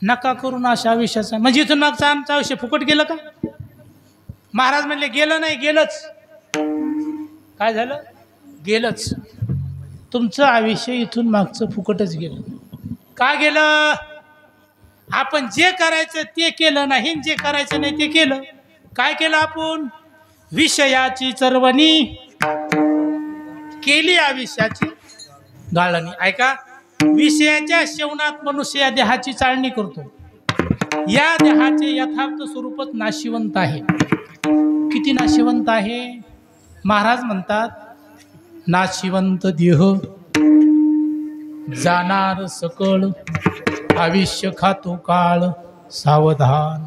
नका करू नाश आयुष्याचा. म्हणजे इथून मागचं आमचं आयुष्य फुकट गेलं का? महाराज म्हणले गेलं नाही, गेलंच. काय झालं? गेलंच. तुमचं आयुष्य इथून मागचं फुकटच गेलं. का गेलं? आपण जे करायचं ते केलं नाही, जे करायचं नाही ते केलं. काय केलं आपण? विषयाची चरवणी केली, आयुष्याची गाळणी. ऐका, विषयाच्या सेवनात मनुष्य या देहाची चाळणी करतो. या देहाचे यथार्थ स्वरूपच नाशिवंत आहे. किती नाशिवंत आहे? महाराज म्हणतात नाशिवंत देह जाणार सकळ आयुष्य खातो काळ सावधान.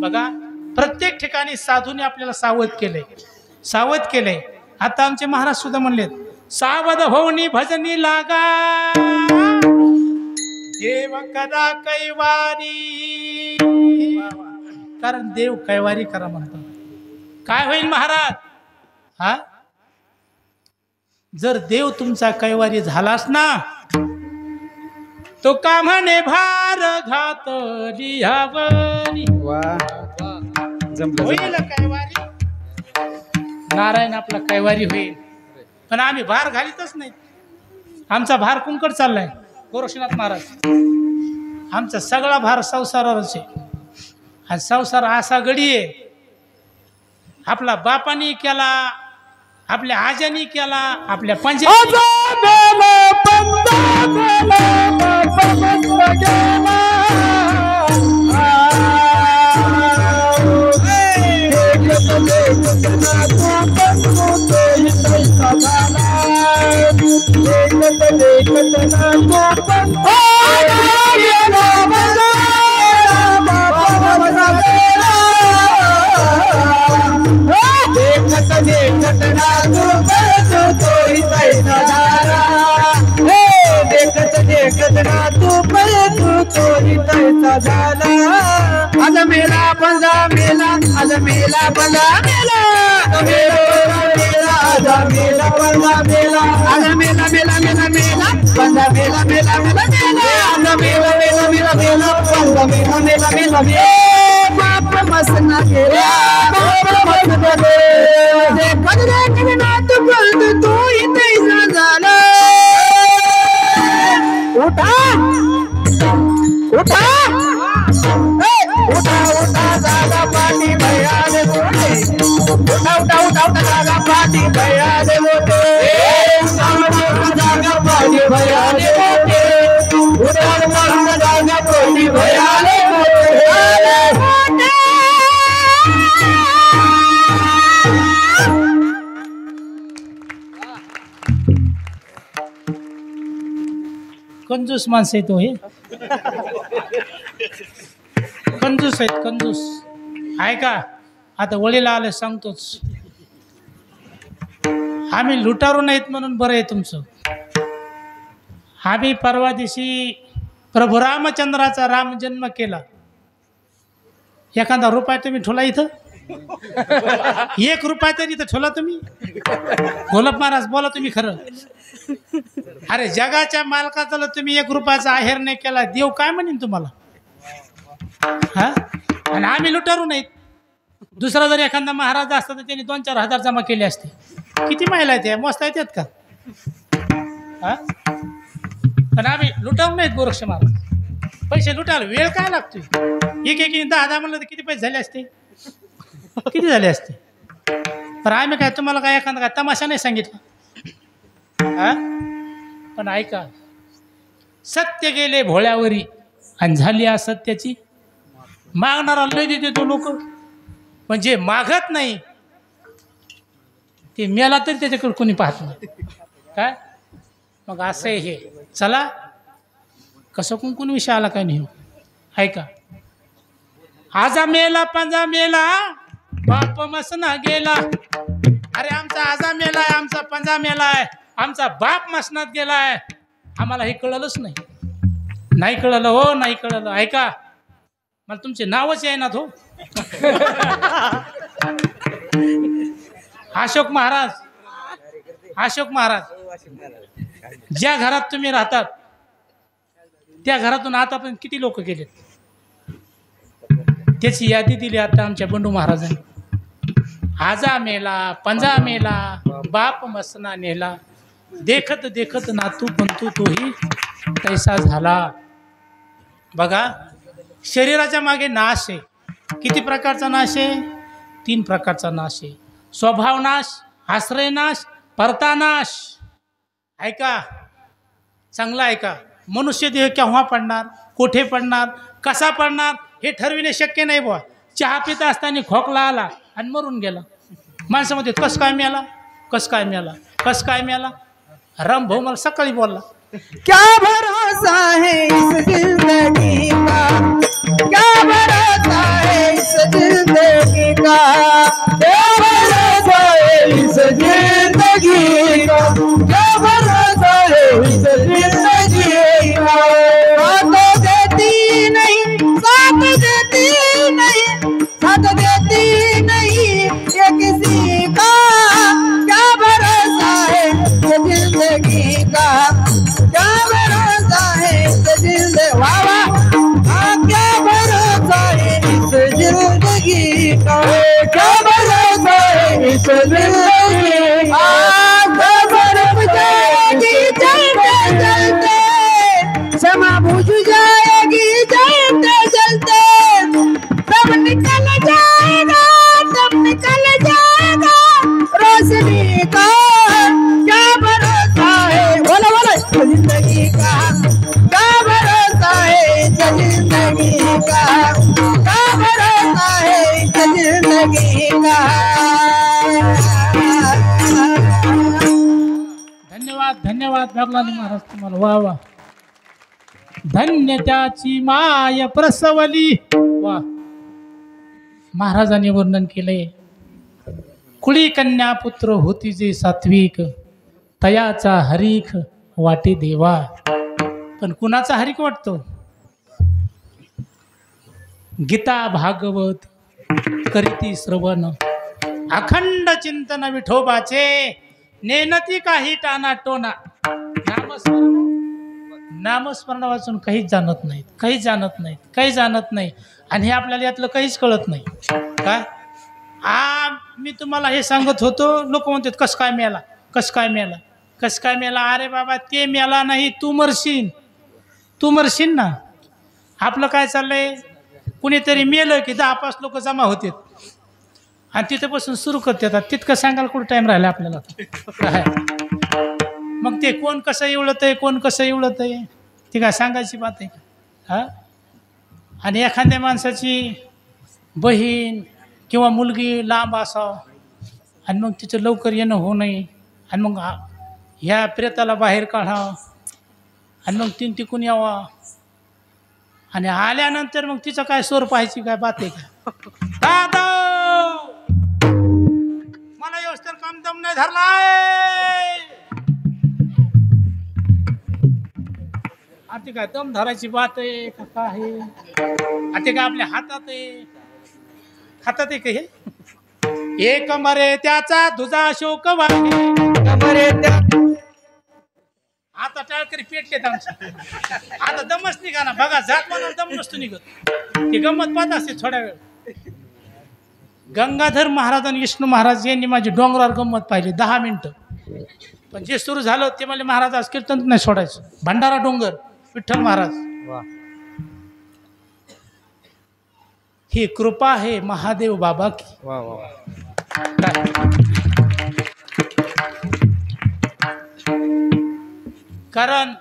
बघा, प्रत्येक ठिकाणी साधूने आपल्याला सावध केले, सावध केले. आता आमचे महाराज सुद्धा म्हणलेत सावध होऊनी भजनी लागा देव कदा कैवारी. कारण देव कैवारी करा म्हणतात. काय होईल महाराज? हा, जर देव तुमचा कैवारी झालास ना तो का म्हणे भार घातली हवनी. होईल कैवारी. नारायण आपला कैवारी होईल. पण आम्ही भार घालीतच नाही. आमचा भार कुंकड चाललाय. गोरक्षनाथ महाराज, आमचा सगळा भार संसारावरच आहे. हा संसार असा गडी आहे. आपला बापानी केला, आपल्या आजानी केला, आपल्या आज मेला बंदा मेला, आज मेला बंदा मेला, आज मेला बंदा मेला, आज मेला मेला मेला मेला बंदा मेला मेला मेला मेला, आज मेला मेला मेला मेला बंदा मेला मेला मेला मेला. बाप मसना केला, बाप मसना केला. कधी ना तू बोलतो तू इथे झाला. उठा उठा उठा उठा जागा पाठी भयाले मोठे. उठा उठा उठा उठा जागा पाठी भयाले मोठे. जागा पाठी भयाले मोठे. उठा उठा जागा पाठी भयाले मोठे. कंजूस माणसं आहे तो. हे कंजूस आहेत, कंजूस. ऐका, आता वळीला आले सांगतोच. आम्ही लुटारू नाहीत म्हणून बरं आहे तुमचं. आम्ही परवा दिवशी प्रभू रामचंद्राचा राम जन्म केला. एखादा रुपया तुम्ही ठेवला इथं? एक रुपया तरी तर ठेवला तुम्ही. गोलप महाराज बोला तुम्ही खरं. अरे जगाच्या मालकाचा तुम्ही 1 रुपयाचा आहेर नाही केला, देव काय म्हणेन तुम्हाला? हा, आणि आम्ही लुटारू नाहीत. दुसरा जर एखादा महाराज असता तर त्यांनी 2-4 हजार जमा केले असते. किती महिला आहेत, मोजता येतात का? हा, पण आम्ही लुटारू नाहीत. गोरक्ष महाराज पैसे लुटायला वेळ काय लागतोय? एक 10 म्हणलं तर किती पैसे झाले असते? किती झाले असते? तर आम्ही काय तुम्हाला काय एखादा काय तमाशा नाही सांगितला. हा, पण ऐका, सत्य गेले भोळ्यावरी आणि झाली असत्याची. मागणारा लय देते तो लोक, पण जे मागत नाही ते मेला तरी त्याच्याकडे कोणी पाहत नाही. काय मग असं हे. चला, कसं कोण विषय आला काय नाही. ऐका, आजा मेला पंजा मेला बाप मसना गेला. अरे आमचा आजा मेलाय, आमचा पंजा मेलाय, आमचा बाप मसनात गेलाय. आम्हाला हे कळलंच नाही. नाही कळलं हो, नाही कळलं. ऐका, मला तुमचे नावच आहे ना तो. अशोक महाराज, अशोक महाराज, ज्या घरात तुम्ही राहतात त्या घरातून आतापर्यंत किती लोक गेलेत त्याची यादी दिली आता आमच्या बंडू महाराजांनी. आजा मेला पंजा मेला बाप मसना नेला, देखत देखत नातू पंतू तोही तैसा झाला. बघा, शरीराच्या मागे नाश आहे. किती प्रकारचा नाश आहे? 3 प्रकारचा नाश आहे. स्वभाव नाश, आश्रय नाश, परता नाश. ऐका, चांगला ऐका. मनुष्य देह केव्हा पडणार, कोठे पडणार, कसा पडणार हे ठरविणे शक्य नाही बुवा. चहा पित असताना खोकला आला आणि मरून गेला. माणसामध्ये कस काय मिळाला, कस काय मिळाला, कस काय मिळाला? रामभाऊ मला सकाळी बोलला, क्या भरोसा है इस जिंदगी का, क्या भरोसा है इस जिंदगी का, क्या भरोसा है इस जिंदगी का, क्या भरोसा है इस जिंदगी का. साथ देती नहीं, साथ देती नहीं, साथ देती नहीं ये किसी का. क्या भरोसा है इस जिंदगी का, क्या भरोसा है इस जिंदगी. वाह वाह, हाँ क्या भरोसा है इस जिंदगी का, क्या भरोसा है इस जिंदगी का. बर्फ जाएगी चलते चलते, क्षमा बुझ जाएगी चलते चलते, तब निकल जाएगा, तब निकल जाएगा रोशनी का. क्या भरोसा है, बोलो बोलो, जिंदगी का. क्या भरोसा है जिंदगी का, क्या भरोसा है जिंदगी का. धन्यवाद धन्यवाद बागलानी महाराज तुम्हाला. वा वा, धन्य त्याची माय प्रसवली. वा, महाराजांनी वर्णन केले. कुळी कन्या पुत्र होती जे सात्विक, तयाचा हरीख वाटे देवा. पण कुणाचा हरीख वाटतो? गीता भागवत करीती श्रवण, अखंड चिंतन विठोबाचे, नेनती काही टाना टोना. नामस्मरण वाचून काहीच जाणत नाहीत, काहीच जाणत नाहीत, काही जाणत नाही. आणि हे आपल्याला यातलं काहीच कळत नाही. काय मी तुम्हाला हे सांगत होतो, लोक म्हणतात कस काय मेला, कस काय मेला, कस काय मेला. अरे बाबा, ते मेला नाही, तू मरशील, तू मरशील ना. आपलं काय चाललंय, कुणीतरी मेलं की 10-5 लोक जमा होतात आणि तिथं बसून सुरू करतात. तितकं सांगायला कुठं टाईम राहिला आपल्याला काय. मग ते कोण कसं एवढत आहे, कोण कसं एवढत आहे, ते काय सांगायची बात आहे का? हा, आणि एखाद्या माणसाची बहीण किंवा मुलगी लांब असावं आणि मग तिचं लवकर येणं होऊ नये आणि मग ह्या प्रेताला बाहेर काढावं आणि मग तिकून यावा आणि आल्यानंतर मग तिचं काय स्वर पाहायची काय बात आहे का? दादा, मला व्यवस्थित काम दम नाही धरलाय. आता काय दम धरायची बात आहे का काय? आता काय आपल्या हातात आहे, हातात आहे का हे? एक मरे त्याचा दुजा शोक वाटे. मरे त्या आता टाळकरी पेटलेत आमचे. आता दमच निघा ना बघा, जात म्हणून दम नसतो निघत. ती गंमत पाहत असते थोड्या वेळ. गंगाधर महाराज आणि विष्णू महाराज यांनी माझी डोंगरावर गंमत पाहिली 10 मिनिटं. पण जे सुरू झालं ते मला महाराज आज कीर्तन नाही सोडायचं. भंडारा डोंगर विठ्ठल महाराज. ही कृपा आहे महादेव बाबा की. वा वा. कारण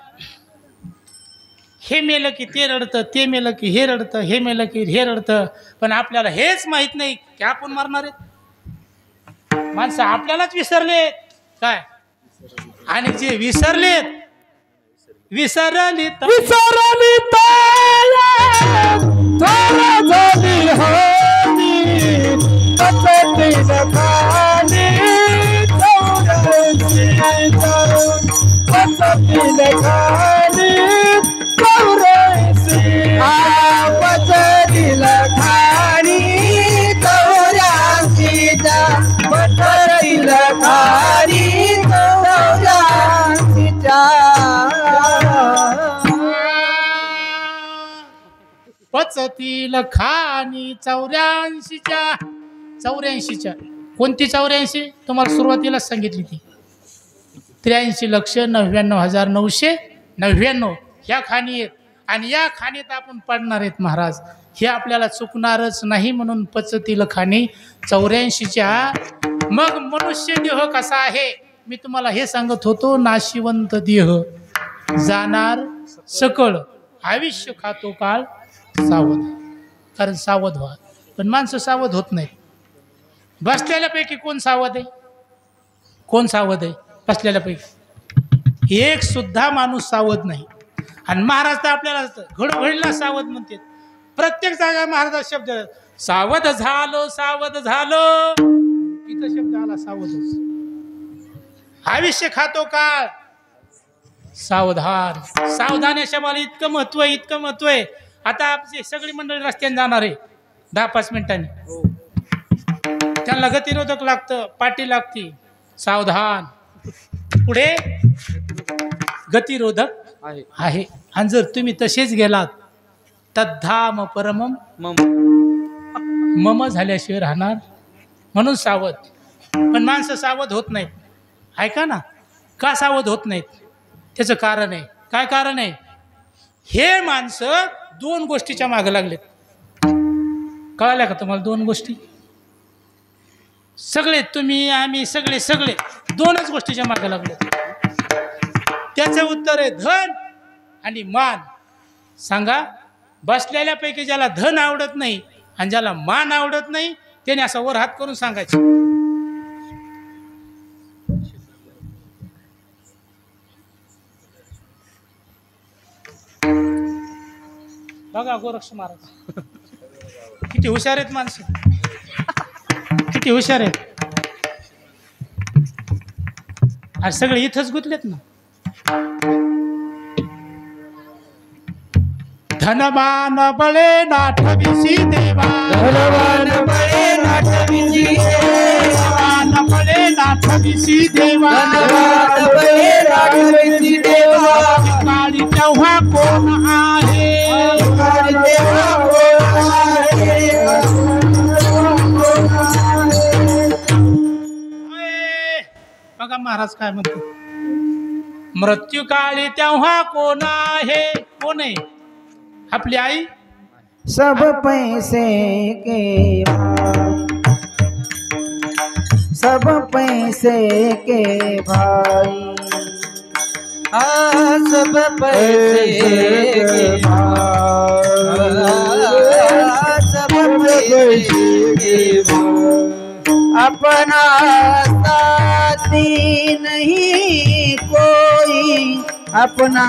हे मेलं की ते रडतं, ते मेलं की हे रडतं, हे मेलं की हे रडतं. पण आपल्याला हेच माहित नाही की आपण मरणार आहेत. माणसं आपल्यालाच विसरले काय, आणि जे विसरलेत विसरली विसरली पचतील खानी 84च्या. कोणती 84? तुम्हाला सुरुवातीलाच सांगितली ती. 83,99,999 ह्या खाणी आहेत. आणि या खाणीत आपण पडणार आहेत महाराज. हे आपल्याला चुकणारच नाही. म्हणून पचतील खाणी 84च्या. मग मनुष्य देह कसा आहे मी तुम्हाला हे सांगत होतो. नाशिवंत देह जाणार सकळ. आयुष्य खातो काळ सावध. कारण सावध व्हा. पण माणसं सावध होत नाहीत. बसलेल्यापैकी कोण सावध आहे? कोण सावध आहे बसलेल्यापैकी? एक सुद्धा माणूस सावध नाही. आणि महाराज तर आपल्याला घडोघडीला सावध म्हणते. प्रत्येक जागा महाराज शब्द सावध झालो, सावध झालो. इथं शब्द आला सावधच. आयुष्य खातो काळ सावधान. सावधान या शब्दाला इतकं महत्व आहे, इतकं महत्व आहे. आता आपली सगळी मंडळी रस्त्याने जाणार आहे 10-5 मिनिटांनी. त्यांना गतिरोधक लागतं, पाठी लागती. सावधान. पुढे गतिरोधक आहे. आणि जर तुम्ही तसेच गेलात तद्धाम परमम मम झाल्याशिवाय राहणार. म्हणून सावध. पण माणसं सावध होत नाहीत. ऐका ना, का सावध होत नाहीत? त्याचं कारण आहे. काय कारण आहे? हे माणसं 2 गोष्टीच्या मागे लागलेत. कळाल्या का तुम्हाला 2 गोष्टी? सगळे तुम्ही आम्ही सगळे 2च गोष्टीच्या मागे लागलेत. त्याचं उत्तर आहे धन आणि मान. सांगा, बसलेल्यापैकी ज्याला धन आवडत नाही आणि ज्याला मान आवडत नाही त्याने असा वर हात करून सांगायचं. बघा गोरक्ष महाराज किती हुशार आहेत माणसं. किती हुशार आहेत. आज सगळे इथंच गुंतलेत ना. धनवान बळे नाठविसी देवा. धनवान बळे नाठविसी देवा. धनवान बळे नाठविसी देवा. धनवान बळे नाठविसी देवा. काळी तेव्हा कोण आहे? काळी तेव्हा कोण आहे? बघा महाराज काय म्हणतो. मृत्यू काळी तेव्हा कोण आहे? कोण आहे? आपली आई. सब पैसे के भाई, सब पैसे के भाई. सब पैसे के भाई, सब पैसे के भाई. अपना साथी नहीं कोई, अपना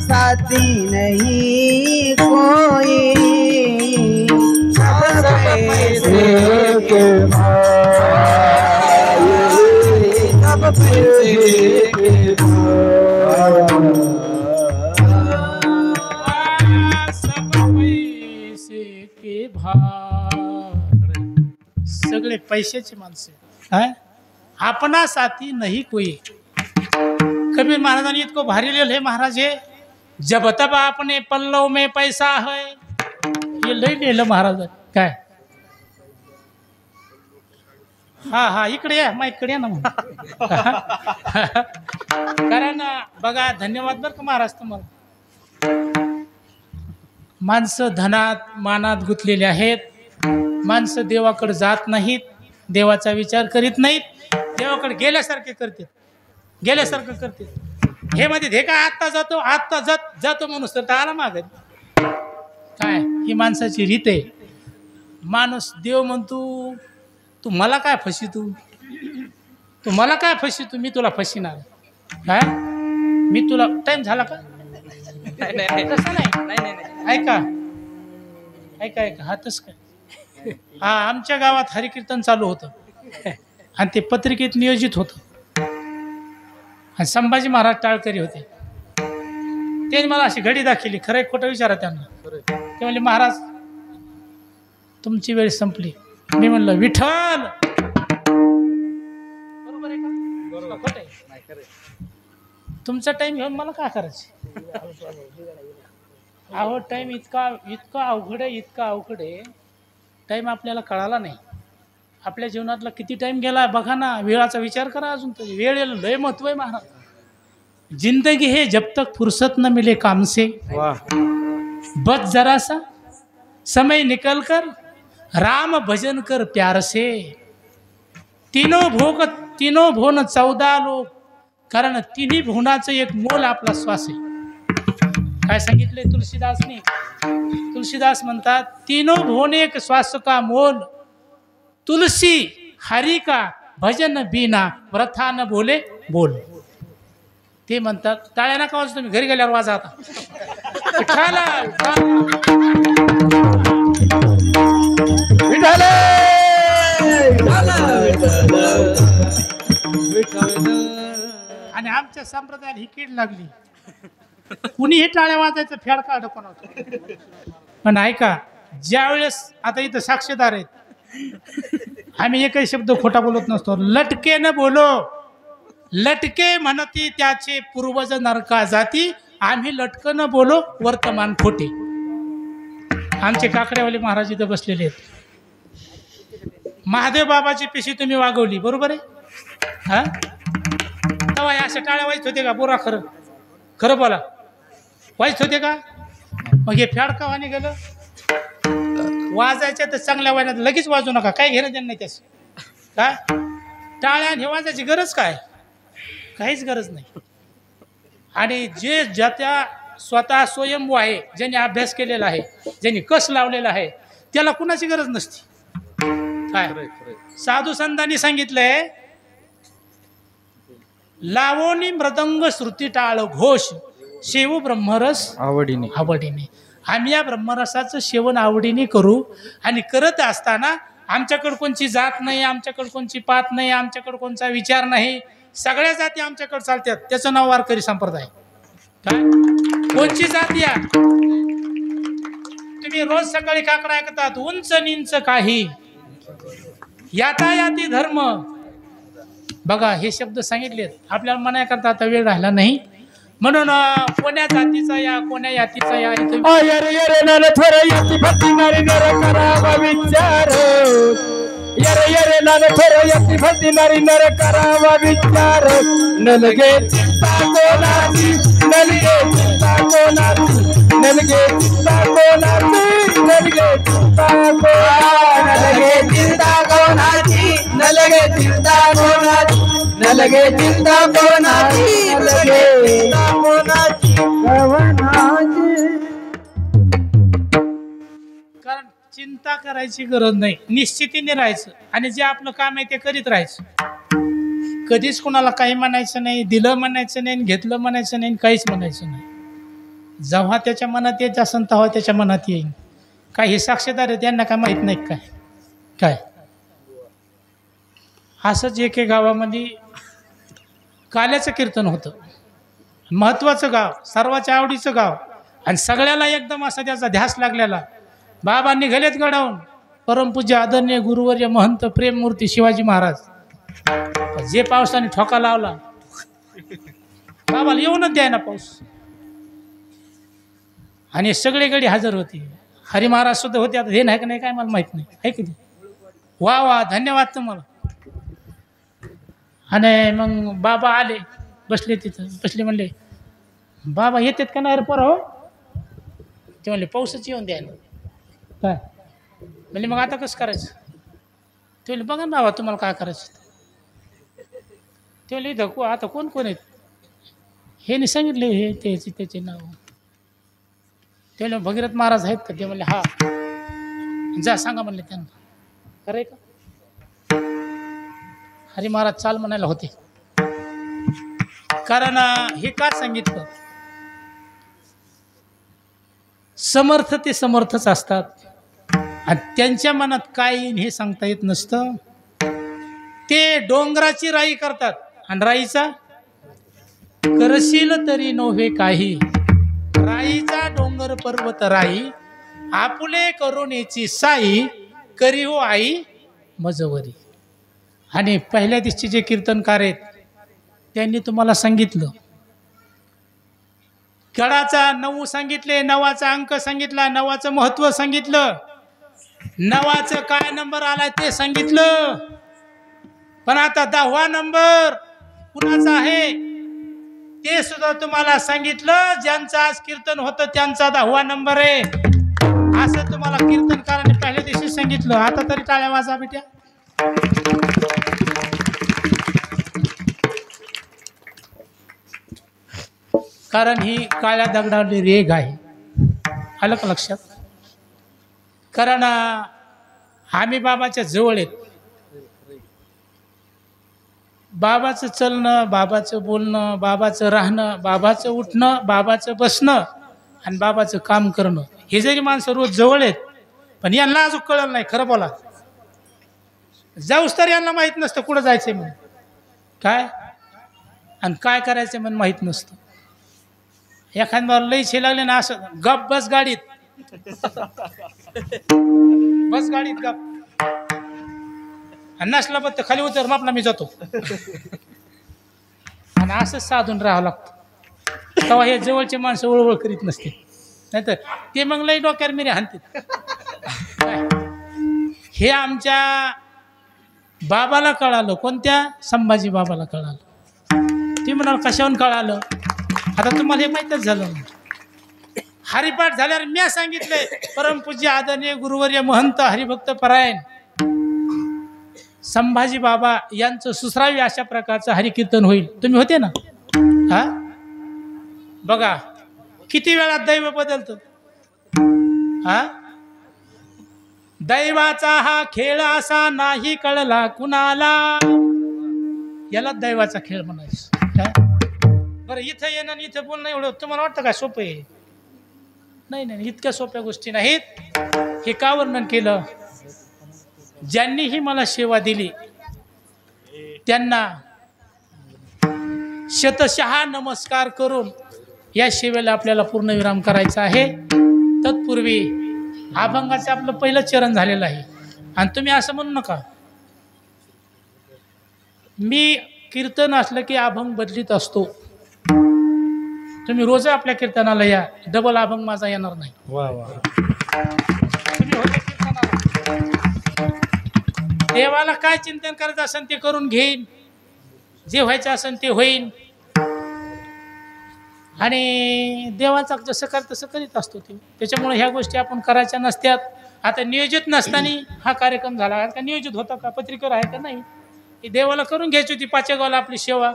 साथी नहीं कोई. सब पैसे के भाई, सब पैसे के भाई. सब पैसे के भार सगळे पैशाचे माणसं आहे. आपणा साथी नाही कोई. कबीर महाराजांनी इतकं भारी लिहिलं हे महाराज हे जब तब आपने पल्लव में पैसा है, हे लय लिहिलं महाराज. काय हा इकडे या इकडे या ना मग. कारण बघा धन्यवाद बरं का महाराज तुम्हाला. माणसं धनात मानात गुंतलेले आहेत. माणसं देवाकडे जात नाहीत, देवाचा विचार करीत नाहीत, देवाकडे गेल्यासारखे करतात, गेल्यासारखं करतात. हे मध्ये हे काय आत्ता जातो म्हणून तर आला माग. काय ही माणसाची रीत आहे. माणूस देव म्हणतो तू मला काय फशी, तू मला काय फशी, मी तुला फशीणार काय, मी तुला. टाइम झाला का? तसं नाही. ऐका हातच काय. हा आमच्या गावात हरिकीर्तन चालू होतं आणि ते पत्रिकेत नियोजित होतं. आणि संभाजी महाराज टाळकरी होते. त्यांनी मला अशी घडी दाखवली. खरं खोटं विचारा त्यांना. ते म्हणले महाराज तुमची वेळ संपली. मी म्हणलं विठ्ठल. बरोबर आहे का? खोटं आहे. तुमचा टाइम घेऊन मला काय करायचं? अहो टाइम इतका अवघड आहे, इतका अवघड आहे. टाइम आपल्याला कळाला नाही. आपल्या जीवनातला किती टाइम गेला बघा ना. वेळाचा विचार करा. अजून तरी वेळेला लय महत्व आहे महाराज. जिंदगी है जब तक फुर्सत न मिले काम से, बस जरा सा समय निकल कर राम भजन कर प्यार से. तीनों भुवन 14 लोक. कारण तिन्ही भुवनाचं एक मोल आपला श्वास आहे. काय सांगितलंय तुलसीदासने? तुलसीदास म्हणतात तीनों भुवन एक श्वास का मोल, तुलसी हरि का भजन बिना व्रथा न बोले बोल. ते म्हणतात. टाळ्या नका वाजतो, तुम्ही घरी गेल्यावर वाजा आता. आणि आमच्या संप्रदायाला ही कीड लागली. कुणी हे टाळ्या वाजायचं फेड काढ कोणाचं. पण ऐका, ज्या वेळेस आता इथं साक्षीदार आहेत, आम्ही एकही शब्द खोटा बोलत नसतो. लटके न बोलो, लटके म्हणती त्याचे पूर्वज नरका जाती. आम्ही लटकन बोलो वर्तमान खोटे. आमचे काकड्यावाले महाराज इथं बसलेले आहेत. महादेव बाबाची पिशी तुम्ही वागवली, बरोबर आहे हा? तेव्हा अशा टाळ्या वाईत होते का? बोरा खरं खरं बोला, वाईत होते का? मग हे फेडकावाने गेलं. वाजायच्या तर चांगल्या वाजण्यात लगेच वाजू नका, काय घेणं देणं नाही त्यास. काय टाळ्या हे वाजायची गरज काय? काहीच गरज नाही. आणि जे ज्या स्वतः स्वयंभू आहे, ज्यांनी अभ्यास केलेला आहे, ज्यांनी कस लावलेला आहे, त्याला कुणाची गरज नसती. काय साधू संतांनी सांगितलंय, लावोनी मृदंग श्रुती टाळ घोष शेवू ब्रह्मरस आवडीने. आम्ही या ब्रह्मरसाचं सेवन आवडीने करू. आणि करत असताना आमच्याकडे कोणची जात नाही, आमच्याकडे कोणची पात नाही, आमच्याकडे कोणचा विचार नाही. सगळ्या जाती आमच्याकडे चालतात. त्याचं नाव वारकरी संप्रदाय. काय कोणची जाती या? तुम्ही रोज सकाळी काकडा ऐकतात, उंच नींच काही यातायाती धर्म. बघा हे शब्द सांगितलेत. आपल्याला मनाय करता आता वेळ राहिला नाही, म्हणून कोण्या जातीचा या कोण्या यातीचा या इथे नर करावा विचार. नलगे चिंता कोणाची, नलगे चिंता कोणाची, नलगे चिंता कोणाची, नलगे चिंता कोणाची, नलगे चिंता कोणाची, नलगे चिंता कोणाची, नलगे चिंता कोणाची, कारण चिंता करायची गरज नाही. निश्चितीने राहायचं आणि जे आपलं काम आहे ते करीत राहायचं. कधीच कोणाला काही म्हणायचं नाही, दिलं म्हणायचं नाही, घेतलं म्हणायचं नाही, काहीच म्हणायचं नाही. जेव्हा त्याच्या मनात येत असेल तेव्हा त्याच्या मनात येईल. काय हे साक्षीदार आहे, त्यांना काय माहीत नाही काय? काय असंच एके गावामध्ये काल्याचं कीर्तन होतं. महत्त्वाचं गाव, सर्वाच्या आवडीचं गाव, आणि सगळ्याला एकदम असा त्याचा ध्यास लागलेला. बाबा निघालेत गडावून. परमपूज्य आदरणीय गुरुवर्य महंत प्रेममूर्ती शिवाजी महाराज जे पावसाने ठोका लावला बाबाला येऊनच द्याय ना पाऊस आणि सगळे गडी हजर होते हरी महाराज सुद्धा होते आता हे नाही का नाही काय मला माहित नाही आहे की वा वा धन्यवाद तुम्हाला आणि मग बाबा आले बसले तिथं बसले म्हणले बाबा येतात का नाही रे पोरं हो ते म्हणले पाऊसच येऊन द्या ना काय म्हणजे मग आता कसं करायचं ते म्हणले बघा ना बाबा तुम्हाला काय करायचं ते म्हणले इथं आता कोण कोण आहेत हे नाही सांगितले हे त्याचे नाव ते म्हणले भगीरथ महाराज आहेत का ते म्हणले हा जा सांगा म्हणले त्यांना खरं आहे का हरी महाराज चाल म्हणायला होते कारण हे का सांगितलं समर्थ ते समर्थच असतात आणि त्यांच्या मनात काय येईल हे सांगता येत नसतं ते डोंगराची राई करतात आणि राईचा करशील तरी नव्हे काही राईचा डोंगर पर्वत राई आपुले करुणेची साई करी हो आई मजवरी आणि पहिल्या दिवशी जे कीर्तनकार आहेत त्यांनी तुम्हाला सांगितलं गडाचा 9 सांगितले 9चा अंक सांगितला 9चं महत्व सांगितलं 9चं काय नंबर आलाय ते सांगितलं पण आता 10वा नंबर कुणाचा आहे ते सुद्धा तुम्हाला सांगितलं ज्यांचं आज कीर्तन होतं त्यांचा 10वा नंबर आहे असं तुम्हाला कीर्तनकाराने पहिल्या दिवशी सांगितलं आता तरी टाळ्या वाजा बेट्या कारण ही काळ्या दगडावरली रेघ आहे आलं का लक्षात कारण आम्ही बाबाच्या जवळ आहेत बाबाचं चलणं बाबाचं बोलणं बाबाचं राहणं बाबाचं उठणं बाबाचं बसणं आणि बाबाचं काम करणं हे जरी माणसं रोज जवळ आहेत पण यांना अजून कळलं नाही खरं बोला जाऊस तर यांना माहीत नसतं कुठं जायचंय म्हणून काय आणि काय करायचं म्हणून माहीत नसतं एखाद्यावर लई छे लागले ना असं गप बस गाडीत गप आणि नसला पण खाली उतर मापला मी जातो आणि असंच साधून राहावं लागतं तेव्हा हे जवळचे माणसं वळवळ करीत नसते नाहीतर ते मग लई डोक्यावर मिरे हाणतात हे आमच्या बाबाला कळालं कोणत्या संभाजी बाबाला कळालं ते म्हणाल कशाहून कळालं आता तुम्हाला हे माहीतच झालं हरिपाठ झाल्यावर मी सांगितलंय परमपूज्य आदरणीय गुरुवर्य महंत हरिभक्त परायण संभाजी बाबा यांचं सुसरावी अशा प्रकारचं हरिकीर्तन होईल तुम्ही होते ना हा बघा किती वेळा दैव बदलतं हा दैवाचा हा खेळ असा नाही कळला कुणाला याला दैवाचा खेळ म्हणायचं बरं इथं येणं आणि इथं बोलणं एवढं तुम्हाला वाटतं का सोपं आहे नाही इतक्या सोप्या गोष्टी नाहीत हे का वर्णन केलं ज्यांनीही मला सेवा दिली त्यांना शतशः नमस्कार करून या सेवेला आपल्याला पूर्णविराम करायचा आहे तत्पूर्वी अभंगाचं आपलं पहिलं चरण झालेलं आहे आणि तुम्ही असं म्हणू नका मी कीर्तन असलं की अभंग बदलीत असतो तुम्ही रोज आपल्या कीर्तनाला या डबल अभंग माझा येणार नाही वा वा तुम्ही होते कीर्तनाला देवाला काय चिंतन करायचं असेल ते करून घेईन जे व्हायचं असेल ते होईन आणि देवाचा जसं कर तसं करीत असतो ते त्याच्यामुळे ह्या गोष्टी आपण करायच्या नसत्यात आता नियोजित नसताना हा कार्यक्रम झाला का नियोजित होता का पत्रिकेवर आहे का नाही ती देवाला करून घ्यायची होती पाचेगावला आपली सेवा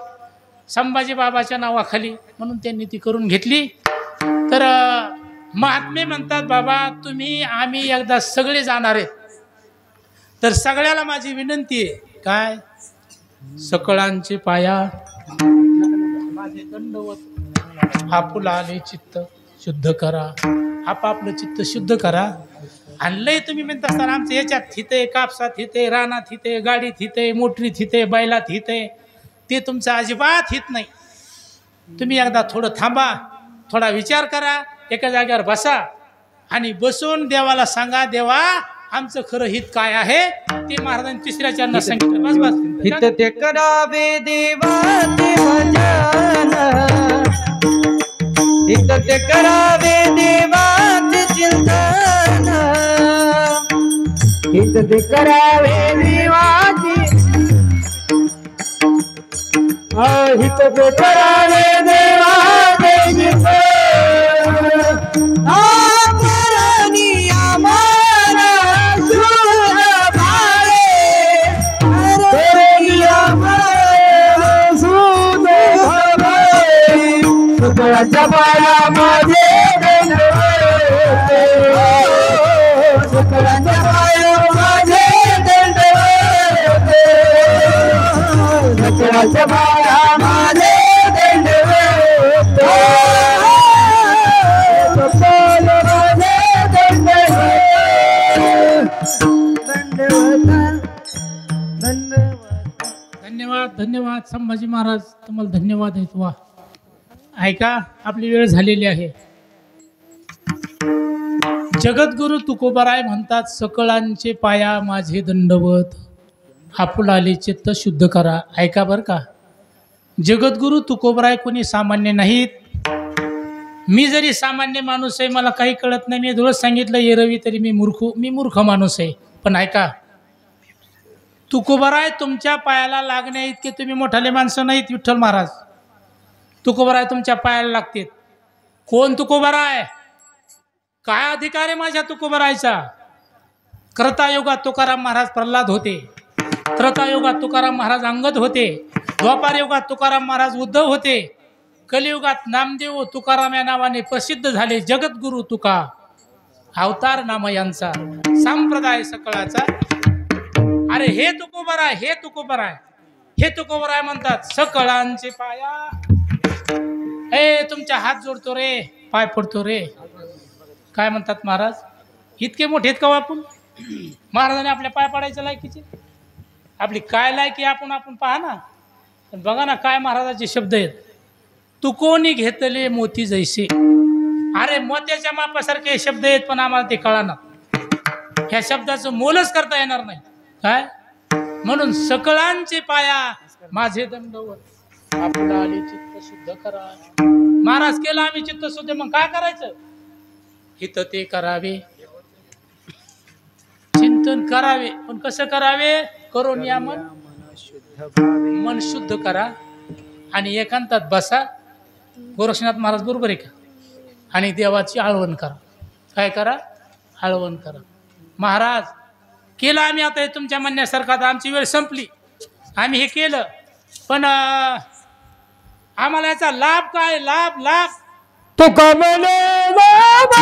संभाजी बाबाच्या नावाखाली म्हणून त्यांनी ती करून घेतली तर महात्मे म्हणतात बाबा तुम्ही आम्ही एकदा सगळे जाणार आहेत तर सगळ्याला माझी विनंती आहे काय सकळांचे पाया माझे दंडवत आपुला आले चित्त शुद्ध करा आपापलं चित्त शुद्ध करा आणि लय तुम्ही म्हणत असताना आमचं याच्यात हिते कापसात हिते रानात हिते गाडीत हिते मोटरीत हिते बैलात हिते ते तुमचं अजिबात हित नाही तुम्ही एकदा थोडं थांबा थोडा विचार करा एका जागेवर बसा आणि बसून देवाला सांगा देवा आमचं खरं हित काय आहे ते महाराजांनी तिसऱ्या चरणात सांगितलं. बस बस. हित ते करावे देवाचे भजन, हित ते करावे देवाचे चिंतन, हित ते करावे देवाचे, हित ते करावे देवाचे चिंतन, करणी आम्हाला शूर भाळे, करणी आम्हाला शूर भाळे, शुक्राच्या पायामध्ये दंडवते, शुक्राच्या पायामध्ये दंडवते, शुक्राच्या पायामध्ये दंडवते, धन्यवाद धन्यवाद संभाजी महाराज, तुम्हाला धन्यवाद आहेत. वा ऐका, आपली वेळ झालेली आहे. जगद्गुरु तुकोबाराय म्हणतात, सकळांचे पाया माझे दंडवत, आपुलाले चित्त शुद्ध करा. ऐका बरं का, जगद्गुरु तुकोबाराय कोणी सामान्य नाहीत. मी जरी सामान्य माणूस आहे, मला काही कळत नाही, मी थोडं सांगितलं एरवी तरी मी मूर्ख माणूस आहे. पण ऐका, तुकोबाराय तुमच्या पायाला लागण्या इतके तुम्ही मोठाले माणसं नाहीत. विठ्ठल महाराज तुकोबाराय तुमच्या पायाला लागतात. कोण तुकोबाराय? काय अधिकार आहे माझ्या तुकोबारायचा? कृतायुगात तुकाराम महाराज प्रल्हाद होते, त्रेतायुगात तुकाराम महाराज अंगद होते, द्वापार युगात तुकाराम महाराज उद्धव होते, कलियुगात नामदेव तुकाराम या नावाने प्रसिद्ध झाले. जगद्गुरु तुका अवतार नाम यांचा, संप्रदाय सकळाचा. अरे हे तुकोबाराय, हे तुकोबाराय, हे तुकोबाराय म्हणतात, सकळांचे पाया. ए तुमच्या हात जोडतो रे, पाय पडतो रे. काय म्हणतात महाराज? इतके मोठे आहेत का आपण? महाराजांनी आपल्या पाय पडायच्या लायकीचे? आपली काय लायकी आपण पहा ना. पण बघा ना काय महाराजाचे शब्द आहेत. तू कोणी घेतले मोती जैसे. अरे मोत्याच्या मापासारखे शब्द आहेत, पण आम्हाला ते कळाना. ह्या शब्दाचं मोलच करता येणार नाही. काय म्हणून सकळांचे पाया माझे दंडवत, आपला आले चित्त शुद्ध करा. महाराज केलं आम्ही चित्त शुद्ध, मग काय करायचं? हित ते करावे, चिंतन करावे. पण कसं करावे? करून या मन शुद्ध करा आणि एकांतात बसा. गोरक्षनाथ महाराज बरोबर आहे का? आणि देवाची आळवण करा. काय करा? आळवण करा. महाराज केलं आम्ही, आता हे तुमच्या म्हणण्यासारखं. आता आमची वेळ संपली, आम्ही हे केलं, पण आम्हाला याचा लाभ काय? लाभ तो कमले बाबा